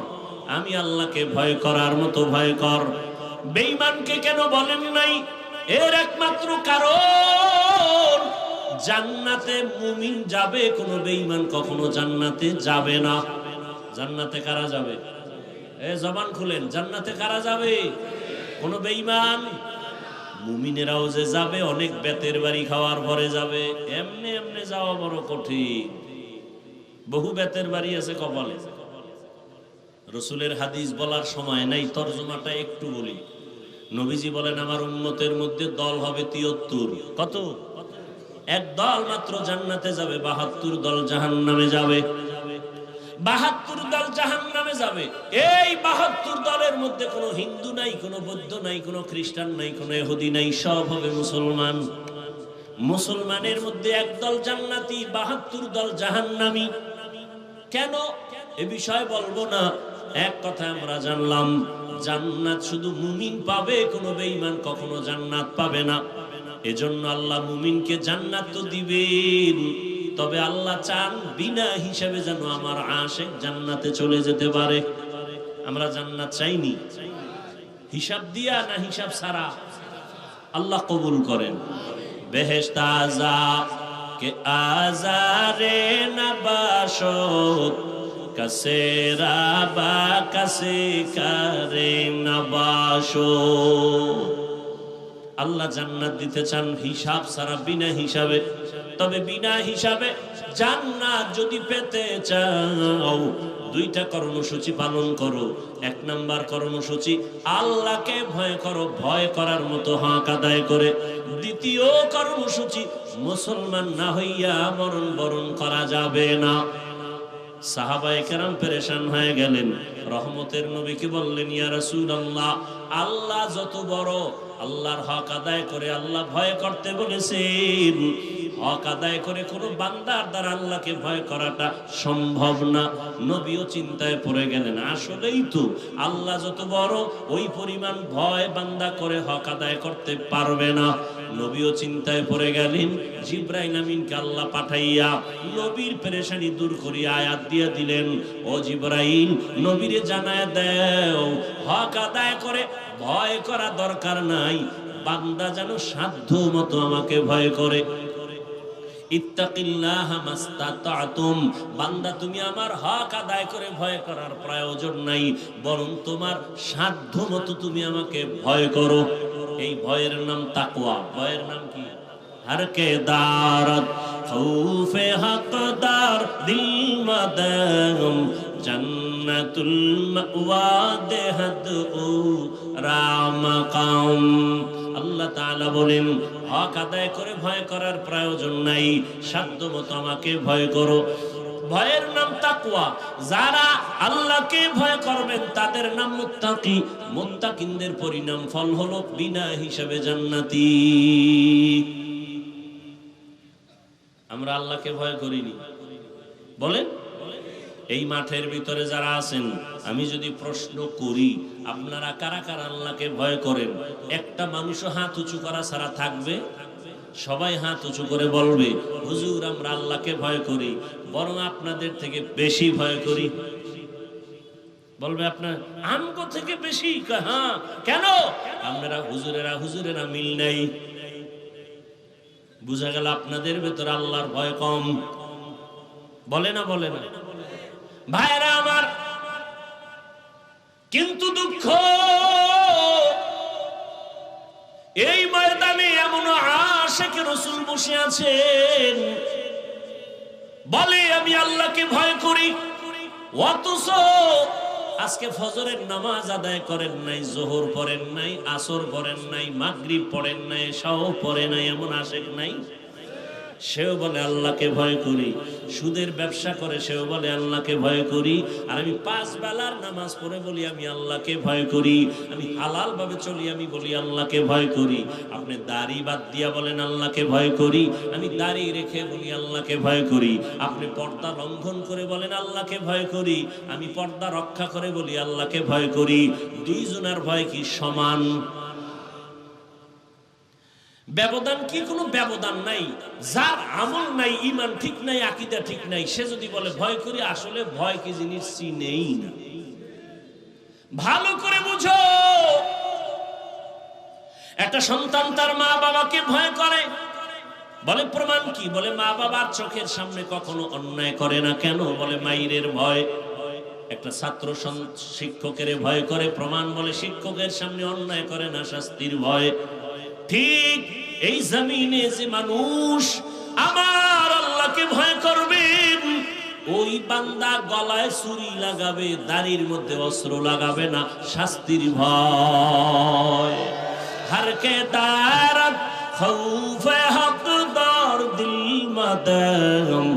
Speaker 1: আমি আল্লাহকে ভয় করার মতো ভয় কর। বেঈমানকে কেন বলেন নাই? এর একমাত্র কারণ, জান্নাতে মুমিন যাবে, কোন বেঈমান কখনো জান্নাতে যাবে না। জান্নাতে কারা যাবে? জবান খুলেন, জান্নাতে কারা যাবে? কোন বেঈমান। মুমিনেরাও যে যাবে, অনেক বেতের বাড়ি খাওয়ার পরে যাবে। এমনি এমনি যাওয়া বড় কঠিন। বহু বেতের বাড়ি আছে কপালে। রাসূলের হাদিস বলার সময় নাই, তরজমাটা একটু বলি। নবীজি বলেন আমার উম্মতের মধ্যে দল হবে 73। কত? এক দল মাত্র জান্নাতে যাবে, 72 দল জাহান্নামে যাবে। 72 দল জাহান্নামে যাবে। এই 72 দলের মধ্যে কোনো হিন্দু নাই, কোনো বৌদ্ধ নাই, কোনো খ্রিস্টান নাই, কোনো ইহুদি নাই, সব হবে মুসলমান। মুসলমানের মধ্যে এক দল জান্নাতি, 72 দল জাহান্নামী। কেন? এ বিষয় বলবো না। এক কথা আমরা জানলাম, জান্নাত শুধু মুমিন পাবে, কোনো বেঈমান কখনো জান্নাত পাবে না। এজন্য আল্লাহ মুমিনকে জান্নাত তো দিবেন, তবে আল্লাহ চান বিনা হিসাবে যেন আমার আশিক জান্নাতে চলে যেতে পারে। আমরা জান্নাত চাইনি হিসাব দিয়া না হিসাব ছাড়া? আল্লাহ কবুল করেন। বেহেশত আযা কে আজারে নবাশত কাসে রাবা কাসে করে নবাশত। আল্লাহ জান্নাত দিতে চান হিসাব ছাড়া, বিনা হিসাবে। তবে বিনা হিসাবে জান্নাত যদি পেতে চাও, 2টা কর্মসূচি পালন করো। 1 নাম্বার কর্মসূচি, আল্লাহকে ভয় করো, ভয় করার মতো হক আদায় করে। 2য় কর্মসূচি, মুসলমান না হইয়া মরণ বরণ করা যাবে না। সাহাবায়ে কেরাম পেরেশান হয়ে গেলেন। রহমতের নবীকে বললেন, ইয়া রাসূলুল্লাহ, আল্লাহ যত বড়, আল্লাহর হক আদায় করে আল্লাহ ভয় করতে বলেছেন। হক আদায় করে কোন বান্দার দ্বারা আল্লাহকে ভয় করাটা সম্ভব না। নবীও চিন্তায় পড়ে গেলেন, আসলেই তো আল্লাহ যত বড়, ওই পরিমাণ ভয় বান্দা করে হক আদায় করতে পারবে না। নবীও চিন্তায় পড়ে গেলেন। জিবরাইল আমিনকে আল্লাহ পাঠাইয়া নবীর পেরেশানি দূর করিয়া আয়াত দিয়ে দিলেন, ও জিবরাইল, নবীরে জানায় দাও, হক আদায় করে ভয় করা দরকার নাই, বান্দা যেন সাধ্য মতো আমাকে ভয় করে। ইত্তাকিল্লাহা মাস্তাতাতুম, বান্দা তুমি আমার হক আদায় করে ভয় করার প্রয়োজন নাই, বরং তোমার সাধ্য মতো তুমি আমাকে ভয় করো। এই ভয়ের নাম তাকওয়া। ভয়ের নাম কি? हर के दारत खौफे हकदार दिल मदम जन्नतुल मअवा देहद उ रामकाम। আল্লাহ তাআলা বলেন, হক আদায় করে ভয় করার প্রয়োজন নাই, সাধ্য মতো আমাকে ভয় করো। ভয়ের নাম তাকওয়া। যারা আল্লাহকে ভয় করবেন তাদের নাম মুত্তাকি। মুত্তাকিনদের পরিণাম ফল হলো বিনা হিসাবে জান্নাতি। আমরা আল্লাহকে ভয় করিনি, বলেন? এই মাঠের ভিতরে যারা আছেন, আমি যদি প্রশ্ন করি আপনারা কারা কারা আল্লাহকে ভয় করেন, একটা মানুষও হাত উঁচু করা ছাড়া থাকবে? সবাই হাত উঁচু করে বলবে, হুজুর আমরা আল্লাহকে ভয় করি, বরং আপনাদের থেকে বেশি ভয় করি। বলবে আপনার আমগো থেকে বেশি? হ্যাঁ। কেন? আপনারা হুজুরেরা মিল নাই। বুঝা গেল আপনাদের ভেতরে আল্লাহর ভয় কম। বলে না? বলে না? ভাইরা আমার, কিন্তু দুঃখ এই ময়দানে এমন আশিকে রাসূল বসে আছেন, বলে আমি আল্লাহকে ভয় করি, অথচ আজকে ফজরের নামাজ আদায় করেন নাই, যোহর পড়েন নাই, আসর পড়েন নাই, মাগরিব পড়েন নাই, এশাও পড়ে নাই। এমন আশিক নাই? সেও বলে আল্লাহকে ভয় করি। সুদের ব্যবসা করে সেও বলে আল্লাহকে ভয় করি। আর আমি 5 বেলার নামাজ পড়ে বলি আমি আল্লাহকে ভয় করি। আমি হালাল ভাবে চলি, আমি বলি আল্লাহকে ভয় করি। আপনি দাড়ি বাদ দিয়া বলেন আল্লাহকে ভয় করি। আমি দাড়ি রেখে বলি আল্লাহকে ভয় করি। আপনি পর্দা লঙ্ঘন করে বলেন আল্লাহকে ভয় করি। আমি পর্দা রক্ষা করে বলি আল্লাহকে ভয় করি। দুইজনের ভয় কি সমান? ব্যবধান কি? কোনো ব্যবধান নাই। যার আমল নাই, ঈমান ঠিক নাই, আকীদা ঠিক নাই, সে যদি বলে ভয় করি, আসলে ভয় কি জিনিস চিনেই না। ভালো করে বুঝো, একটা সন্তান তার মা বাবাকে ভয় করে, বলে প্রমাণ কি? বলে মা বাবার চোখের সামনে কখনো অন্যায় করে না। কেন? বলে মাইরের ভয়। একটা ছাত্র শিক্ষকের ভয় করে, প্রমাণ? বলে শিক্ষকের সামনে অন্যায় করে না, শাস্তির ভয়। ঠিক এই জমিনে যে মানুষ আমার আল্লাহকে ভয় করবেন, ওই বান্দা গলায় ছুরি লাগাবে, দাড়ির মধ্যে অস্ত্র লাগাবে না, শাস্তির ভয়। হরকে দারত খৌফে হকদার দিল মাদাম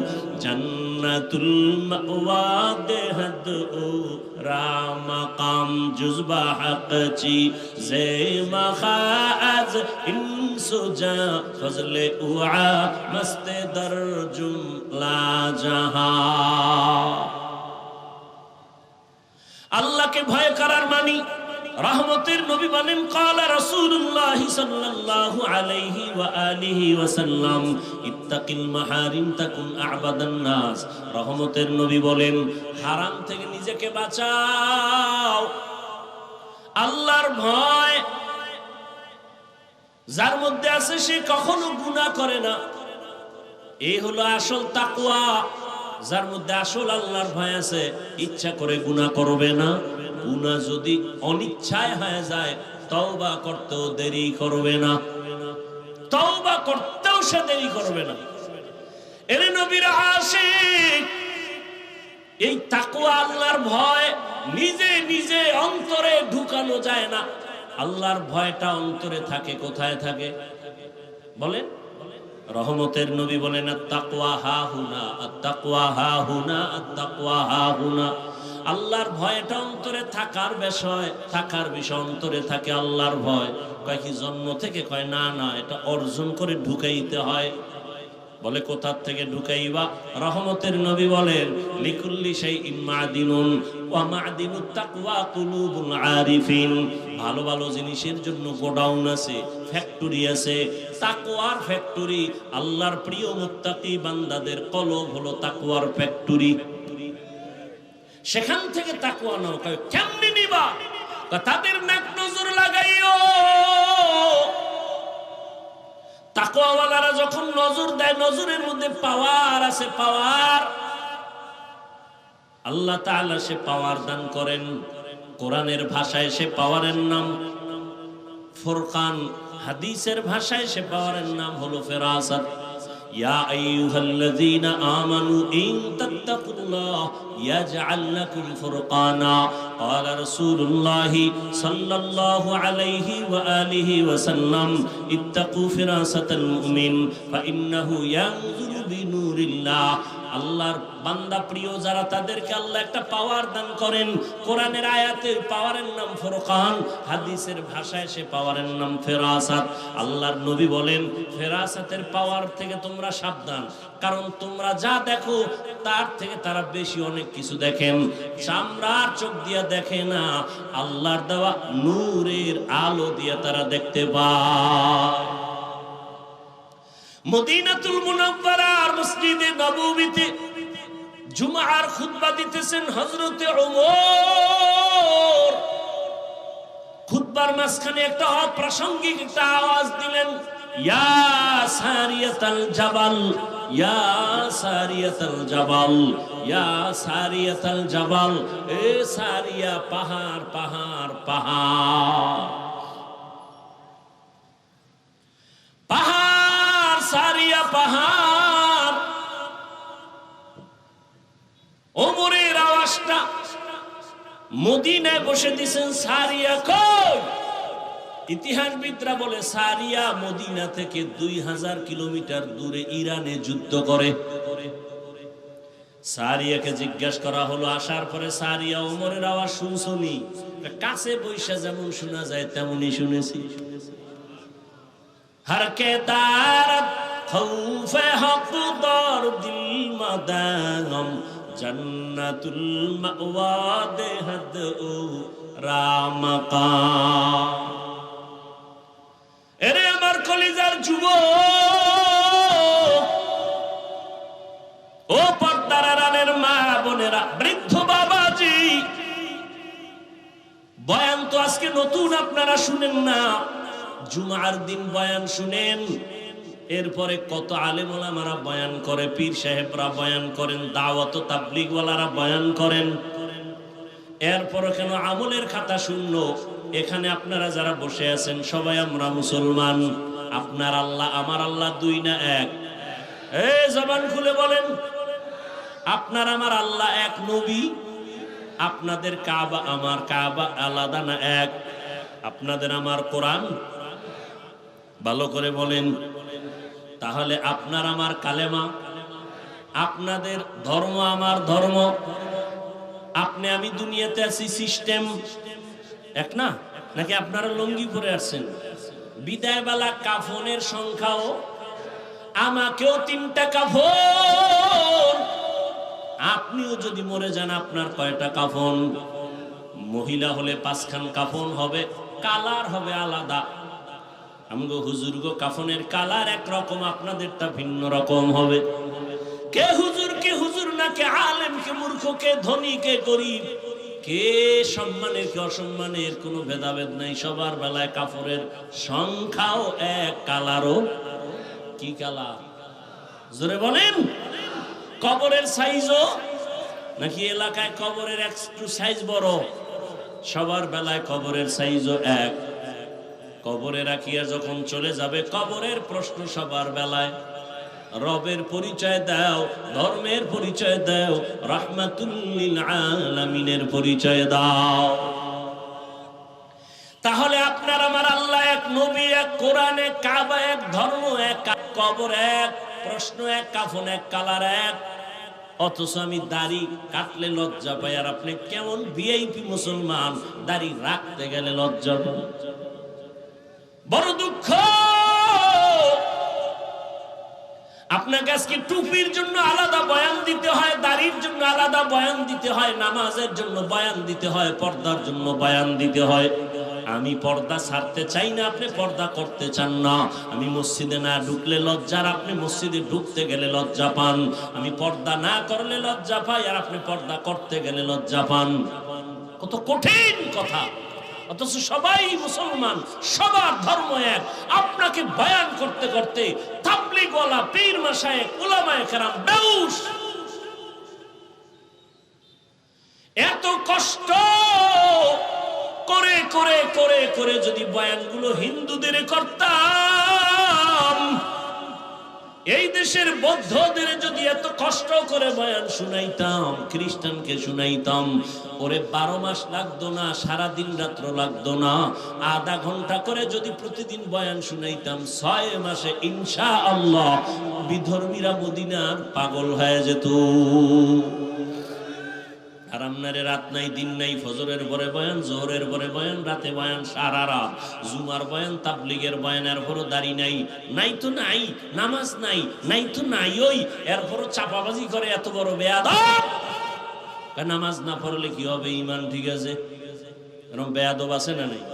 Speaker 1: জান্নাতুল মাওয়া দেহদ ও রামাকাম জুজবা হকচি জে মখাজ ইনসুজা ফজলে উআ মস্তে দরজুম লা জাহা। আল্লাহকে ভয় করার মানি, রহমতের নবী বলেন ক্বালা রাসূলুল্লাহ সাল্লাল্লাহু আলাইহি ওয়া আলিহি ওয়াসাল্লাম ইত্তাকিল মাহারিম তাকুন আ'বাদান নাস। রহমতের নবী বলেন হারাম থেকে নিজেকে বাঁচাও। আল্লাহর ভয় যার মধ্যে আছে সে কখনো গুনাহ করে না। এই হলো আসল তাকওয়া। যার মধ্যে আসল আল্লাহর ভয় আছে, ইচ্ছা করে গুনাহ করবে না। গুনাহ যদি অনিচ্ছায় হয়ে যায়, তওবা করতেও দেরি করবে না। তওবা করতেও সে দেরি করবে না। এর নবীর আশিক এই তাকওয়া আল্লাহর ভয় নিজে নিজে অন্তরে ঢুকানো যায় না। আল্লাহর ভয়টা অন্তরে থাকে। কোথায় থাকে বলেন? রহমতের নবী বলেন আত-তাকওয়া হাহুনা, আত-তাকওয়া হাহুনা, আত-তাকওয়া হাহুনা। আল্লাহর ভয়টা অন্তরে থাকার বিষয়, থাকার বিষয় অন্তরে থাকে আল্লাহর ভয়। কয় কি জন্ম থেকে? কয় না না, এটা অর্জন করে ঢুকাইতে হয়। বলে কোথা থেকে ঢুকাইবা? রহমতের নবী বলেন লিকুল্লি শাইইন মাদিনুন ওয়া মাদিনুত তাকওয়া কুলুবুল আরিফিন। ভালো ভালো জিনিসের জন্য গোডাউন আছে, ফ্যাক্টরি আছে। তাকওয়ার ফ্যাক্টরি, আল্লাহর প্রিয় মুত্তাকি বান্দাদের কলব হলো তাকওয়ার ফ্যাক্টরি। সেখান থেকে তাকওয়া নাও। কেমনে নিবা? তাদের নাক নজর লাগাইও। তাকওয়াওয়ালারা যখন নজর দেয়, নজরের মধ্যে পাওয়ার আছে, পাওয়ার। আল্লাহ তাআলা সে পাওয়ার দান করেন। কোরআনের ভাষায় সে পাওয়ারের নাম ফুরকান, হাদিসের ভাষায় সে পাওয়ারের নাম হলো ফেরাসাত। ইয়া আইয়ুহাল্লাযীনা আমানু ইন তাত্তাকুল্লাহ ইয়াজআল লাকুম ফুরকানা قال رسول الله صلى الله عليه وآله وسلم اتقوا فراسة المؤمن فإنه ينظر بنور الله আল্লাহর বান্দা প্রিয় যারা তাদেরকে আল্লাহ একটা পাওয়ার দান করেন। কোরআনের আয়াতের পাওয়ারের নাম ফুরকান, হাদিসের ভাষায় সে পাওয়ারের নাম ফেরাসাত। আল্লাহর নবী বলেন ফেরাসাতের পাওয়ার থেকে তোমরা সাবধান, কারণ তোমরা যা দেখো তার থেকে তারা বেশি অনেক কিছু দেখেন। চামড়ার চোখ দিয়ে দেখে না, আল্লাহর দেওয়া নূরের আলো দিয়ে তারা দেখতে পায়। মদিনাতুল মুনাওয়ারার মসজিদে নববীতে জুমার খুতবা দিতেছেন হযরতে ওমর। খুতবার মাঝখানে একটা অপ্রাসঙ্গিক একটা আওয়াজ দিলেন, ইয়া সারিয়াতাল জাবাল, ইয়া সারিয়াতাল জাবাল, ইয়া সারিয়াতাল জাবাল। এ সারিয়া, পাহাড় পাহাড় পাহাড় পাহাড়, সারিয়া পাহাড়। ওমরের আওয়াজটা মদিনায় বসে দিয়েছেন, সারিয়া কই? ইতিহাসবিদরা বলে সারিয়া মদিনা থেকে 2000 কিলোমিটার দূরে ইরানে যুদ্ধ করে। সারিয়াকে জিজ্ঞাসা করা হলো, আসার পরে সারিয়া ওমরের আওয়াজ শুনছনি? কাছে বৈশা যেমন শোনা যায় তেমনই শুনেছি। हर के दारत खौफे हक दर दिल मदानम जन्नतुल मअवा देहद ओ रामका। এরে আমার কলিজার যুবক, ও পর্দার আড়ালের মা বোনেরা, বৃদ্ধ বাবাজি, বয়ান তো আজকে নতুন আপনারা শুনেন না, জুমার দিন বয়ান শুনেন। এরপরে কত আলেম ওলামারা বয়ান করে, পীর সাহেবরা বয়ান করেন, দাওয়াত ও তাবলীগ ওয়ালারা বয়ান করেন। এরপর কেন আমলের খাতা শূন্য? এখানে আপনারা যারা বসে আছেন সবাই আমরা মুসলমান। আপনার আল্লাহ আমার আল্লাহ দুই না এক? এই জবান খুলে বলেন, আপনার আমার আল্লাহ এক? নবী আপনাদের কাবা আমার কাবা আলাদা না এক? আপনাদের আমার কোরআন ভালো করে বলেন। তাহলে আপনার আমার কালেমা, আপনাদের ধর্ম আমার ধর্ম, আপনি আমি দুনিয়াতে আছি সিস্টেম এক না? নাকি আপনারা লুঙ্গি পরে আসছেন? বিদায় বেলা কাফনের সংখ্যাও, আমাকেও 3টা কাফন। আপনিও যদি মরে যান আপনার কয়টা কাফন? মহিলা হলে 5খান কাফন হবে, কালার হবে আলাদা। আমগো হুজুরগো কাফনের কালার একরকম, আপনাদেরটা ভিন্ন রকম হবে। কে হুজুর কে হুজুর না, কে আলেম কে মূর্খ, কে ধনী কে গরিব, কে সম্মানের কে অসম্মানের কোনো ভেদাভেদ নাই। সবার বেলায় কাপড়ের সংখ্যাও এক, কালারও কি কালার? জোরে বলেন। কবরের সাইজও নাকি এলাকায় কবরের একটু সাইজ বড়? সবার বেলায় কবরের সাইজও এক। কবরে রাখিয়া যখন চলে যাবে, কবরের প্রশ্ন সবার বেলায়, রবের পরিচয় দাও, ধর্মের পরিচয় দাও, রাহমাতুল লিল আলামিনের পরিচয় দাও। তাহলে আপনার আমার আল্লাহ এক, নবী এক, কোরআন এক, কাবা এক, ধর্ম এক, কবর এক, প্রশ্ন এক, কাফন এক, কালার এক। অথচ আমি দাড়ি কাটলে লজ্জা পাই, আর আপনি কেমন ভিআইপি মুসলমান, দাড়ি রাখতে গেলে লজ্জা পান। বড় দুঃখ। আপনাকে আজকে টুপির জন্য আলাদা বয়ান দিতে হয়, দাড়ির জন্য আলাদা বয়ান দিতে হয়, নামাজের জন্য বয়ান দিতে হয়, পর্দার জন্য বয়ান দিতে হয়। আমি পর্দা ছাড়তে চাই না, আপনি পর্দা করতে চান না। আমি মসজিদে না ঢুকলে লজ্জার, আপনি মসজিদে ঢুকতে গেলে লজ্জা পান। আমি পর্দা না করলে লজ্জা পাই, আর আপনি পর্দা করতে গেলে লজ্জা পান। কত কঠিন কথা। অথচ সবাই মুসলমান, সবার ধর্ম এক। আপনাকে বয়ান করতে করতে তাবলীগওয়ালা, পীর মাশায়েখ, উলামায়ে কেরাম বেহুশ। এত কষ্ট করে করে করে করে যদি বয়ানগুলো হিন্দুদের করতাম, এই দেশের বৌদ্ধদের যদি এত কষ্ট করে বয়ান শুনাইতাম, খ্রিস্টানকে শুনাইতাম, ওরে 12 মাস লাগতো না, সারা দিন রাত্র লাগতো না, আধা ঘন্টা করে যদি প্রতিদিন বয়ান শুনাইতাম, 6 মাসে ইনশাআল্লাহ বিধর্মীরা মদিনার পাগল হয়ে যেত। আর আপনারে রাত নাই দিন নাই, ফজরের পরে বয়ান, জোহরের পরে বয়ান, রাতে বয়ান, সারা রাত জুমার বয়ান, তাবলীগের বয়ান, এরপরও দাড়ি নাই, নাই তো নাই, নামাজ নাই, নাই তো নাই, ওই এরপরও চাপাবাজি করে, এত বড় বেয়াদব। নামাজ না পড়লে কি হবে? ঈমান ঠিক আছে, এরকম বেয়াদব আছে না নাই?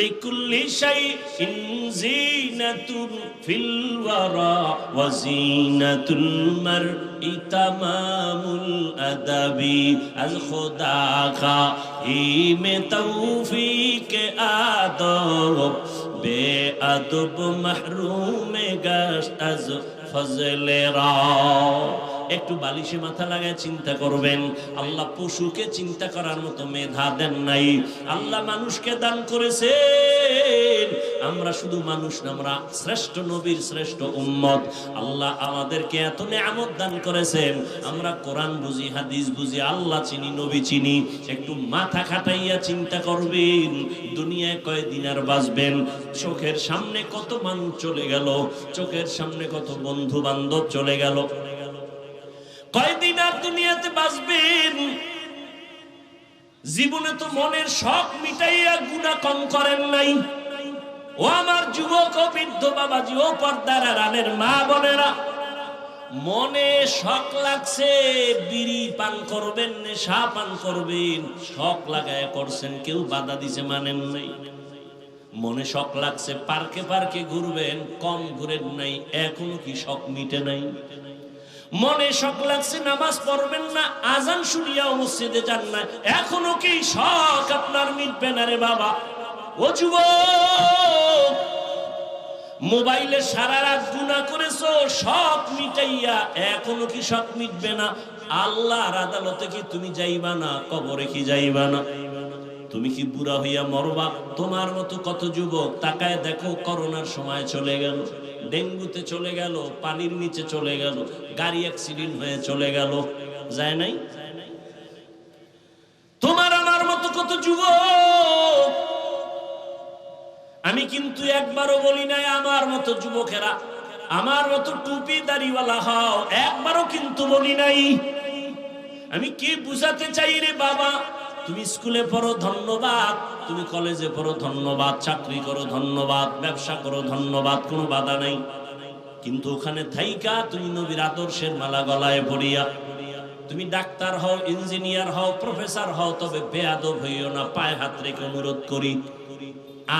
Speaker 1: লিকুল্লি শাইইন জিনাতুন ফিল ওয়ারা ওয়া জিনাতুল মারই তামামুল আদাবি আজ খুদা কা ইমে তৌফিক আদব বেআদব মাহরুমে গাশ আজ ফজলে রা। একটু বালিশে মাথা লাগায় চিন্তা করবেন, আল্লাহ পশুকে চিন্তা করার মতো মেধা দেন নাই, আল্লাহ মানুষকে দান করেছেন। আমরা শুধু মানুষ না, আমরা শ্রেষ্ঠ নবীর শ্রেষ্ঠ উম্মত। আল্লাহ আমাদেরকে এত নেয়ামত দান করেছেন, আমরা কোরআন বুঝি, হাদিস বুঝি, আল্লাহ চিনি, নবী চিনি। একটু মাথা খাটাইয়া চিন্তা করবেন, দুনিয়ায় কয়দিন আর বাঁচবেন? চোখের সামনে কত মানুষ চলে গেল, চোখের সামনে কত বন্ধু বান্ধব চলে গেল, কয়দিন আর দুনিয়াতে বাঁচবেন? জীবনে তো মনের শখ মিটাইয়া গুনাহ কম করেন নাই। ও আমার যুবক ও বৃদ্ধ বাবাজি, ও পর্দার আড়ালের মা বোনেরা, মনে শখ লাগছে বিড়ি পান করবেন, নেশা পান করবেন, শখ লাগায় করছেন, কেউ বাধা দিছে মানেন নাই। মনে শখ লাগছে পার্কে পার্কে ঘুরবেন, কম ঘুরেন নাই, এখনো কি শখ মিটে নাই? মনে শখ লাগছে নামাজ পড়বেন না, আজান শুনিয়াও মসজিদে যান না, এখনো কি শখ আপনার মিটবে না রে বাবা? ও যুবক, মোবাইলে সারা রাত গুনাহ করেছো, শখ মিটাইয়া এখনো কি শখ মিটবে না? আল্লাহর আদালতে কি তুমি যাইবা না? কবরে কি যাইবা না? তুমি কি বুড়া হইয়া মরবা? তোমার মতো কত যুবক তাকায় দেখো, করোনার সময় চলে গেল, ডেঙ্গুতে চলে গেল, পানির নিচে চলে গেল, গাড়ি অ্যাক্সিডেন্ট হয়ে চলে গেল, যায় নাই? তোমার আমার মতো কত যুবক। আমি কিন্তু একবারও বলি নাই আমার মতো যুবকেরা, আমার মতো টুপি দাড়িওয়ালা হও, একবারও কিন্তু বলি নাই। আমি কি বুঝাতে চাই রে বাবা? তুমি স্কুলে পড়ো ধন্যবাদ, তুমি কলেজে পড়ো ধন্যবাদ, চাকরি করো ধন্যবাদ, ব্যবসা করো ধন্যবাদ, কোনো বাধা নাই। কিন্তু ওখানে থাইকা তুমি নবীর আদর্শের মালা গলায় পড়িয়া তুমি ডাক্তার হও, ইঞ্জিনিয়ার হও, প্রফেসর হও, তবে বেয়াদব হইও না, পায়ে হাত রেখে অনুরোধ করি।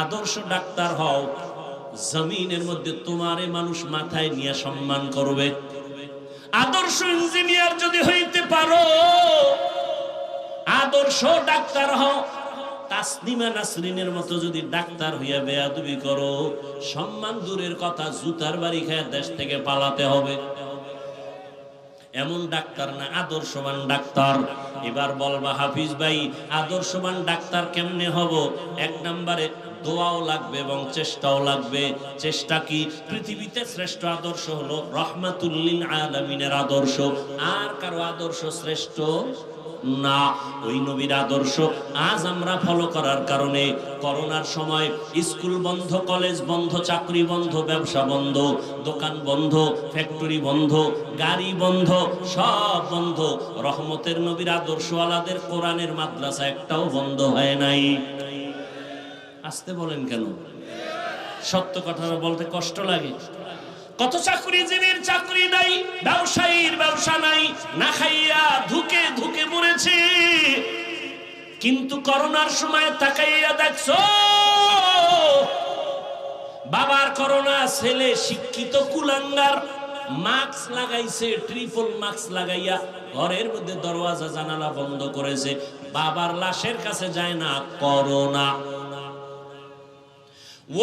Speaker 1: আদর্শ ডাক্তার হও, জমিনের মধ্যে তোমারে মানুষ মাথায় নিয়ে সম্মান করবে। আদর্শ ইঞ্জিনিয়ার যদি হইতে পারো, আদর্শ ডাক্তার হও, তাসনিমা নাসরিনের মতো যদি ডাক্তার হইয়া বেয়াদবি করো, সম্মান দূরের কথা, জুতার বাড়ি খেয়ে দেশ থেকে পালাতে হবে। এমন ডাক্তার না, আদর্শবান ডাক্তার। এবার বলবা হাফিজ ভাই, আদর্শবান ডাক্তার কেমনে হব? এক নম্বরে দোয়াও লাগবে এবং চেষ্টাও লাগবে। চেষ্টা কি? পৃথিবীতে শ্রেষ্ঠ আদর্শ হলো রহমাতুল লিল আলামিনের আদর্শ, আর কারো আদর্শ শ্রেষ্ঠ না। ওই নবীর আদর্শ আজ আমরা ফলো করার কারণে করোনার সময় স্কুল বন্ধ, কলেজ বন্ধ, চাকরি বন্ধ, ব্যবসা বন্ধ, দোকান বন্ধ, ফ্যাক্টরি বন্ধ, গাড়ি বন্ধ, সব বন্ধ। রহমতের নবীর আদর্শওয়ালাদের কোরআনের মাদ্রাসা একটাও বন্ধ হয় নাই। আসতে বলেন কেন? সত্য কথা বলতে কষ্ট লাগে। কত চাকরিজীবীর চাকরি নাই, ব্যবসায়ীর ব্যবসা নাই, না খাইয়া ধুকে ধুকে মরেছে। কিন্তু করোনার সময় তাকাইয়া দেখছো, বাবার করোনা, ছেলে শিক্ষিত কুলাঙ্গার, মাস্ক লাগাইছে, ট্রিপল মাস্ক লাগাইয়া ঘরের মধ্যে দরওয়াজা জানালা বন্ধ করেছে, বাবার লাশের কাছে যায় না, করোনা।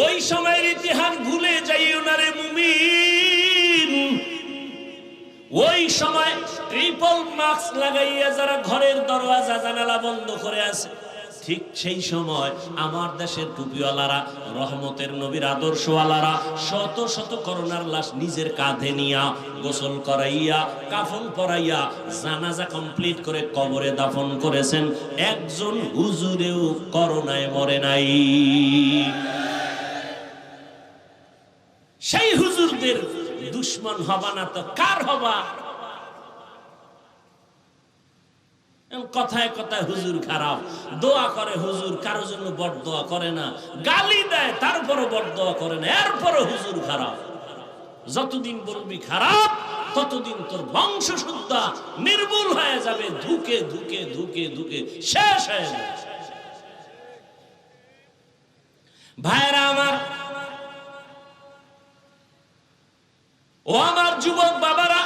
Speaker 1: ওই সময়ের ইতিহাস ভুলে যাইও না রে মুমিন। ওই সময় ট্রিপল মাস্ক লাগাইয়া যারা ঘরের দরওয়াজা জানালা বন্ধ করে আছে, ঠিক সেই সময় আমার দেশের টুপিওয়ালারা, রহমতের নবীর আদর্শওয়ালারা শত শত করোনার লাশ নিজের কাঁধে নিয়া গোসল করাইয়া কাফন পরাইয়া জানাজা কমপ্লিট করে কবরে দাফন করেছেন। একজন হুজুরেও করোনায় মরে নাই। সেই হুজুরদের দুশ্মন হবা না তো কার হবা? কথায় কথায় হুজুর খারাপ, দোয়া করে হুজুর, কারো জন্য বড়দোয়া করে না, গালি দেয় তারপরও বড়দোয়া করে না, এরপরও হুজুর খারাপ। যতদিন বলবি খারাপ ততদিন তোর বংশ শুদ্ধা নির্মূল হয়ে যাবে, ধুকে ধুকে ধুকে ধুকে শেষ হয়ে যাবে। ভাইরা আমার, ও আমার যুবক বাবারা,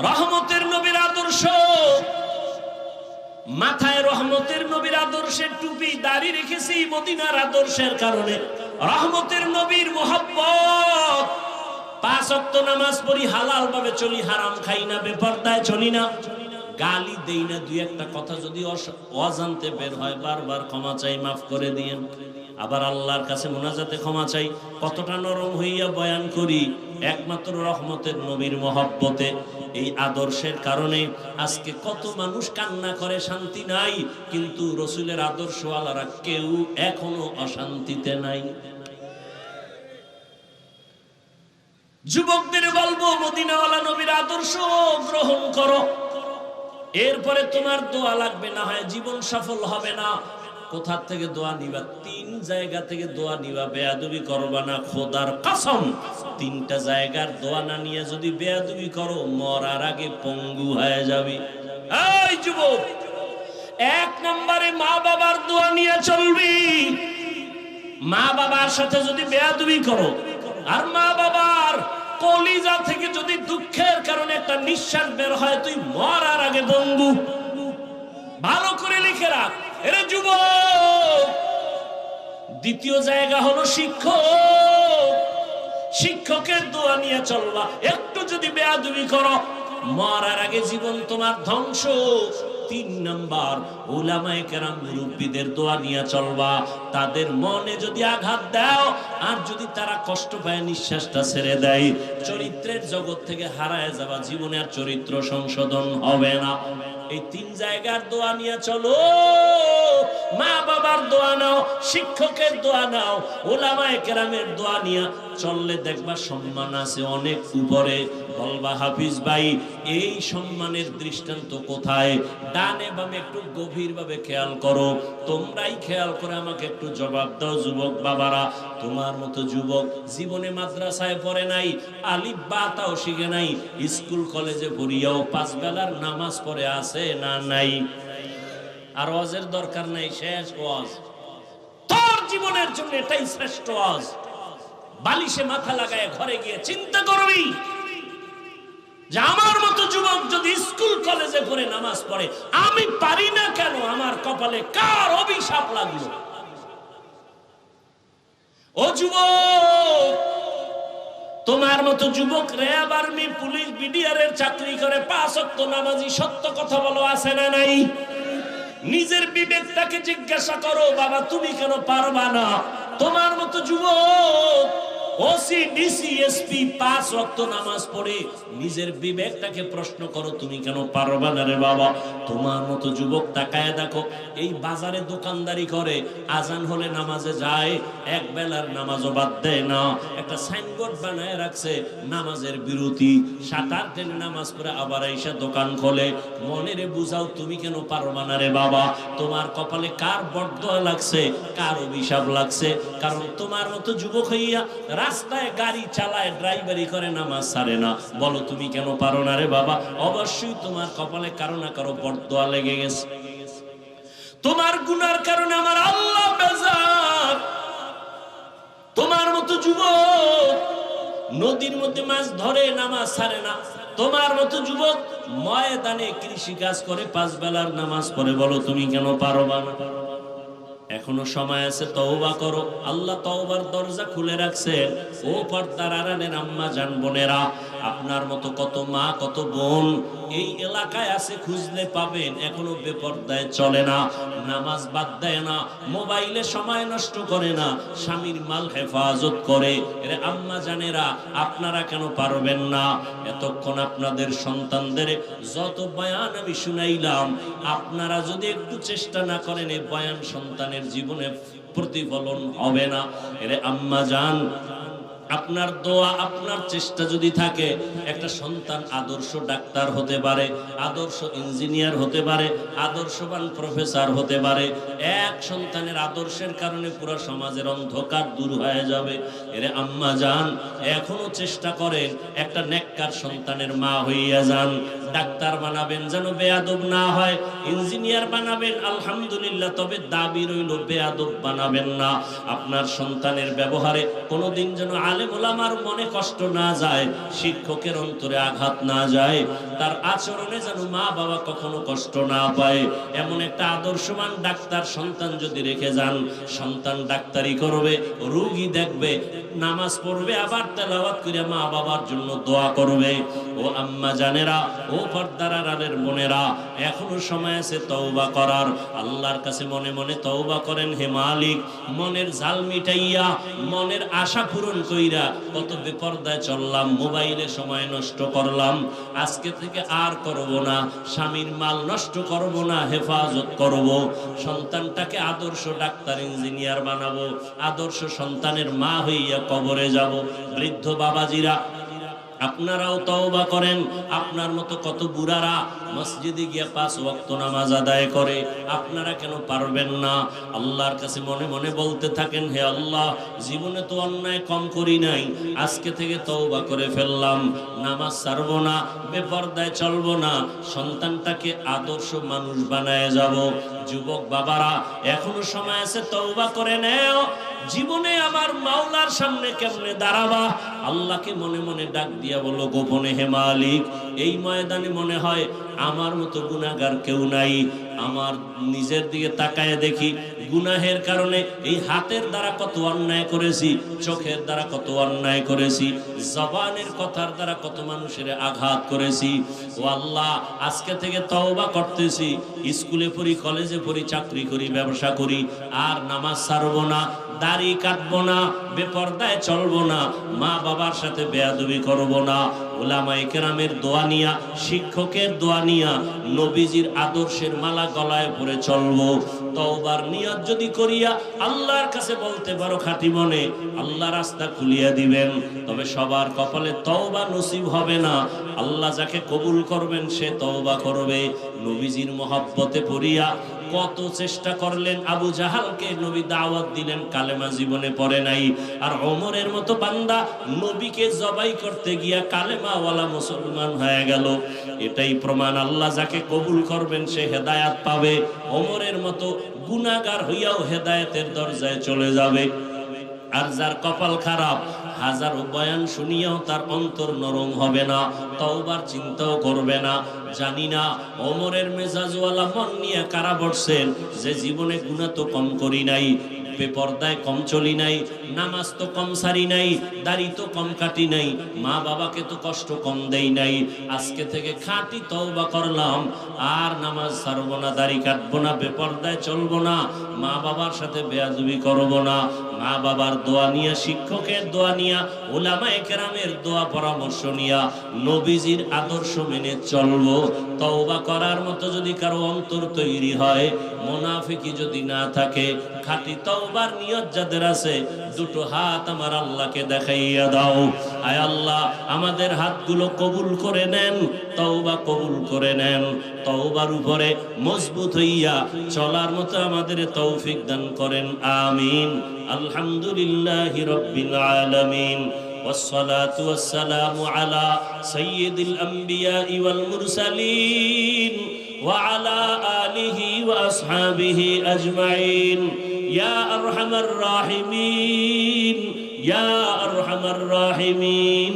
Speaker 1: রহমতের নবীর আদর্শ, মাথায় রহমতের নবীর আদর্শের টুপি দাড়ি রেখেছি মদিনার আদর্শের কারণে। রহমতের নবীর মোহাব্বত, 5 ওয়াক্ত নামাজ পড়ি, হালাল ভাবে চলি, হারাম খাই না, বেপরদায় চলি না, গালি দেই না। দুই একটা কথা যদি অজান্তে বের হয় বারবার ক্ষমা চাই, মাফ করে দিয়েন। আবার আল্লাহর কাছে মুনাজাতে ক্ষমা চাই। কতটা নরম হইয়া বয়ান করি, একমাত্র রহমতের নবীর মহব্বতে, এই আদর্শের কারণে। আজকে কত মানুষ কান্না করে, শান্তি নাই, কিন্তু রসুলের আদর্শওয়ালারা কেউ এখনো অশান্তিতে নাই। যুবকদের বলবো, মদিনাওয়ালা নবীর আদর্শ গ্রহণ করো, এরপরে তোমার দোয়া লাগবে, না হয় জীবন সফল হবে না। কোথা থেকে দোয়া নিবা? 3 জায়গা থেকে দোয়া নিবা। বেয়াদবি করবা না, খোদার কসম। 3টা জায়গার দোয়া না নিয়ে যদি বেয়াদবি করো, মরার আগে পঙ্গু হয়ে যাবে। এই যুবক, 1 নম্বরে মা বাবার দোয়া নিয়ে চলবি। মা বাবার সাথে যদি বেয়াদবি করো, আর মা বাবার কলিজা থেকে যদি দুঃখের কারণে একটা নিঃশ্বাস বের হয়, তুই মরার আগে পঙ্গু। ভালো করে লিখে রাখ এরে যুবক। দ্বিতীয় জায়গা হলো শিক্ষক। শিক্ষকের দোয়া নিয়ে চলবা। একটু যদি বেয়াদবি করো, মরার আগে জীবন তোমার ধ্বংস। 3 নাম্বার, উলামায়ে কেরাম, মুরব্বীদের দোয়া নিয়ে চলবা। তাদের মনে যদি আঘাত দাও, আর যদি তারা কষ্ট পায়, নিঃশ্বাসটা ছেড়ে দেয়, চরিত্রের জগৎ থেকে হারায় যাবা, জীবনে আর চরিত্র সংশোধন হবে না। এই 3 জায়গার দোয়া নিয়ে চলো। মা বাবার দোয়া নাও, শিক্ষকের দোয়া নাও, উলামায়ে কেরামের দোয়া নিয়ে চললে দেখবা সম্মান আছে অনেক উপরে। বলবা, হাফিজ ভাই, এই সম্মানের দৃষ্টান্ত কোথায়? ডানে বামে একটু গভীরভাবে খেয়াল করো। তোমরাই খেয়াল করে আমাকে একটু জবাব দাও যুবক বাবারা। তোমার মতো যুবক জীবনে মাদ্রাসায় পড়ে নাই, আলিফ বা তাও শিখে নাই, স্কুল কলেজে পড়িয়াও 5 বেলার নামাজ পড়ে আছে না নাই? আর ওয়াজের দরকার নাই, শেষ ওয়াজ। তোর জীবনের জন্য এটাই শ্রেষ্ঠ ওয়াজ। বালিশে মাথা লাগায় ঘরে গিয়ে চিন্তা করবি যে আমার মতো যুবক যদি স্কুল কলেজে পড়ে নামাজ পড়ে, আমি পারি না কেন? আমার কপালে কার অভিশাপ লাগলো? ও যুবক, তোমার মতো যুবক র্যাব, আর্মি, পুলিশ, বিডিআর এর চাকরি করে, 5 ওয়াক্ত নামাজি, সত্য কথা বলো, আছে না নাই? নিজের বিবেকটাকে জিজ্ঞাসা করো, বাবা তুমি কেন পারবা না? তোমার মতো যুবক ওসি, ডিসি, এসপি 5 ওয়াক্ত নামাজ পড়ে, নিজের বিবেকটাকে প্রশ্ন করো, তুমি কেন পারবা না রে বাবা? তোমার মতো যুবক তাকায় দেখো, এই বাজারে দোকানদারি করে, আজান হলে নামাজে যায়, 1 বেলার নামাজও বাদ দেয় না। একটা সাইনবোর্ড বানায় রাখছে, নামাজের বিরতি, 7-8 দিন নামাজ পড়ে আবার এসে দোকান খোলে। মনেরে বুঝাও, তুমি কেন পারবা না রে বাবা? তোমার কপালে কার বরদোয়া লাগছে, কার অভিশাপ লাগছে? কারণ তোমার মতো যুবক হইয়া রাস্তায় গাড়ি চালায়, ড্রাইভারি করে, নামাজ ছাড়ে না। বলো তুমি কেন পারো না রে বাবা? অবশ্যই তোমার কপালে কারো না কারো বরদোয়া লেগে গেছে। তোমার গুনার কারণে আমার আল্লাহ বেজার। তোমার মতো যুবক নদীর মধ্যে মাছ ধরে, নামাজ ছাড়ে না। তোমার মতো যুবক ময়দানে কৃষি কাজ করে, 5 বেলার নামাজ পড়ে। বলো তুমি কেন পারবা না? এখনো সময় আছে, তওবা করো। আল্লাহ তওবার দরজা খুলে রাখছে। ও পর্দার আড়ালের আম্মা জান বোনেরা, আপনার মতো কত মা কত বোন এই এলাকায় আছে, খুঁজলে পাবেন, এখনো বেপরদায় চলে না, নামাজ বাদ দেয় না, মোবাইলে সময় নষ্ট করে না, স্বামীর মাল হেফাজত করে। এর আম্মা জানেরা, আপনারা কেন পারবেন না? এতক্ষণ আপনাদের সন্তানদের যত বয়ান আমি শুনাইলাম, আপনারা যদি একটু চেষ্টা না করেন এই বয়ান সন্তানের জীবনে প্রতিফলন হবে না। এর আম্মা জান, আপনার দোয়া আপনার চেষ্টা যদি থাকে, একটা সন্তান আদর্শ ডাক্তার হতে পারে, আদর্শ ইঞ্জিনিয়ার হতে পারে, আদর্শবান প্রফেসর হতে পারে। এক সন্তানের আদর্শের কারণে পুরো সমাজের অন্ধকার দূর হয়ে যাবে। এরে আম্মা জান, এখনো চেষ্টা করেন একটা নেককার সন্তানের মা হইয়া যান। ডাক্তার বানাবেন যেন বেয়াদব না হয়, ইঞ্জিনিয়ার বানাবেন আলহামদুলিল্লাহ, তবে দাবি রইল বেয়াদব বানাবেন না। আপনার সন্তানের ব্যবহারে কোনোদিন যেন আলেম ওলামার মনে কষ্ট না যায়, শিক্ষকের অন্তরে আঘাত না যায়, তার আচরণে যেন মা বাবা কখনো কষ্ট না পায়। এমন একটা আদর্শবান ডাক্তার সন্তান যদি রেখে যান, সন্তান ডাক্তারি করবে, রোগী দেখবে, নামাজ পড়বে, আবার তেলাওয়াত করে মা বাবার জন্য দোয়া করবে। ও আম্মা জানেরা, ও পর্দার আড়ালের বোনেরা, এখনো সময় আছে তওবা করার। আল্লাহর কাছে মনে মনে তওবা করেন, হে মালিক, মনের জাল মিটাইয়া, মনের আশা পূরণ কইরা কত বেপরদায় চললাম, মোবাইলে সময় নষ্ট করলাম, আজকে থেকে আর করব না, স্বামীর মাল নষ্ট করব না, হেফাজত করব, সন্তানটাকে আদর্শ ডাক্তার ইঞ্জিনিয়ার বানাবো, আদর্শ সন্তানের মা হইয়া কবরে যাব। বৃদ্ধ বাবাজিরা, আপনারাও তওবা করেন। আপনার মতো কত বুড়ারা মসজিদে গিয়ে 5 ওয়াক্ত নামাজ আদায় করে, আপনারা কেন পারবেন না? আল্লাহর কাছে মনে মনে বলতে থাকেন, হে আল্লাহ, জীবনে তো অন্যায় কম করি নাই, আজকে থেকে তওবা করে ফেললাম, নামাজ ছাড়বো না, বেপরদায় চলবো না, সন্তানটাকে আদর্শ মানুষ বানায় যাব। যুবক বাবারা, এখনো সময় আছে, তওবা করে নেও। জীবনে আমার মাওলার সামনে কেমনে দাঁড়াবা? আল্লাহকে মনে মনে ডাক দিয়া বলো গোপনে, হে মালিক, এই ময়দানে মনে হয় আমার মতো গুনাহগার কেউ নাই। আমার নিজের দিকে তাকায় দেখি, গুনাহের কারণে এই হাতের দ্বারা কত অন্যায় করেছি, চোখের দ্বারা কত অন্যায় করেছি, জবানের কথার দ্বারা কত মানুষের আঘাত করেছি। ও আল্লাহ, আজকে থেকে তওবা করতেছি, স্কুলে পড়ি, কলেজে পড়ি, চাকরি করি, ব্যবসা করি, আর নামাজ ছাড়বো না, দাড়ি কাটবো না, বেপরদায় চলবো না, মা বাবার সাথে বেয়াদবি করবো না। উলামায়ে কেরামের দোয়া নিয়া, শিক্ষকের দোয়া নিয়া, নবীজির আদর্শের মালা গলায় পরে চলবো। তওবার নিয়ত যদি করিয়া আল্লাহর কাছে বলতে পারো খাঁটি মনে, আল্লাহ রাস্তা খুলিয়া দিবেন। তবে সবার কপালে তওবা নসিব হবে না। আল্লাহ যাকে কবুল করবেন সে তওবা করবে। নবীজির মহব্বতে পড়িয়া কত চেষ্টা করলেন, আবু জাহালকে নবী দাওয়াত দিলেন, কালেমা জীবনে পড়ে নাই। আর ওমরের মতো বান্দা নবীকে জবাই করতে গিয়া কালেমাওয়ালা মুসলমান হয়ে গেল। এটাই প্রমাণ, আল্লাহ যাকে কবুল করবেন সে হেদায়াত পাবে। ওমরের মতো গুনাহগার হইয়াও হেদায়েতের দরজায় চলে যাবে। আর যার কপাল খারাপ, হাজারো বয়ান শুনিয়াও তার অন্তর নরম হবে না, তওবার চিন্তাও করবে না। জানি না ওমরের মেজাজওয়ালা মন নিয়ে কারা বসছেন, যে জীবনে গুনাহ তো কম করি নাই, বেপরদায় কম চলি নাই, নামাজ তো কম সারি নাই, দাড়ি তো কম কাটি নাই, মা বাবাকে তো কষ্ট কম দেই নাই, আজকে থেকে খাঁটি তওবা করলাম, আর নামাজ ছাড়বো না, দাড়ি কাটবো না, বেপরদায় চলবো না, মা বাবার সাথে বেয়াদবি করবো না। মা বাবার দোয়া নিয়া, শিক্ষকের দোয়া নিয়া, উলামায়ে কেরামের দোয়া পরামর্শ নিয়া, নবীজির আদর্শ মেনে চলবো। তওবা করার মতো যদি কারো অন্তর তৈরি হয়, মুনাফিকি যদি না থাকে, খাঁটি তওবার নিয়ত যাদের আছে, দুটো হাত আমার আল্লাহকে দেখাইয়া দাও। আয় আল্লাহ, আমাদের হাতগুলো কবুল করে নেন, তওবা কবুল করে নেন। তওবার উপরে মজবুত হইয়া চলার মতো আমাদের তৌফিক দান করেন, আমিন। আলহামদুলিল্লাহি রাব্বিল আলামিন। والصلاة والسلام على سيد الأنبياء والمرسلين وعلى آله وأصحابه أجمعين. يا أرحم الراحمين، يا أرحم الراحمين،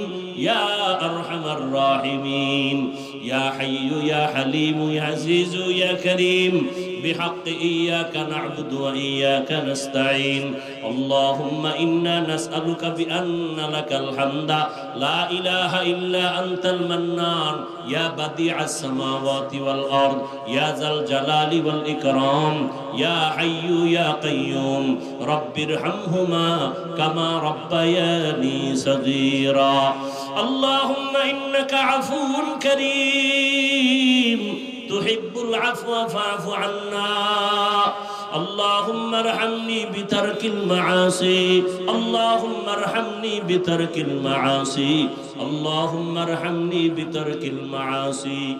Speaker 1: يا أرحم الراحمين، يا حي يا حليم يا عزيز يا كريم، بحق إياك نعبد وإياك نستعين. اللهم إنا نسألك بأن لك الحمد لا إله إلا أنت المنان يا بديع السماوات والأرض يا ذا الجلال والإكرام يا حي يا قيوم رب ارحمهما كما ربياني صغيرا اللهم إنك عفو كريم تحب العفو فاعف عنا اللهم ارحمني بترك المعاصي اللهم ارحمني بترك المعاصي اللهم ارحمني بترك المعاصي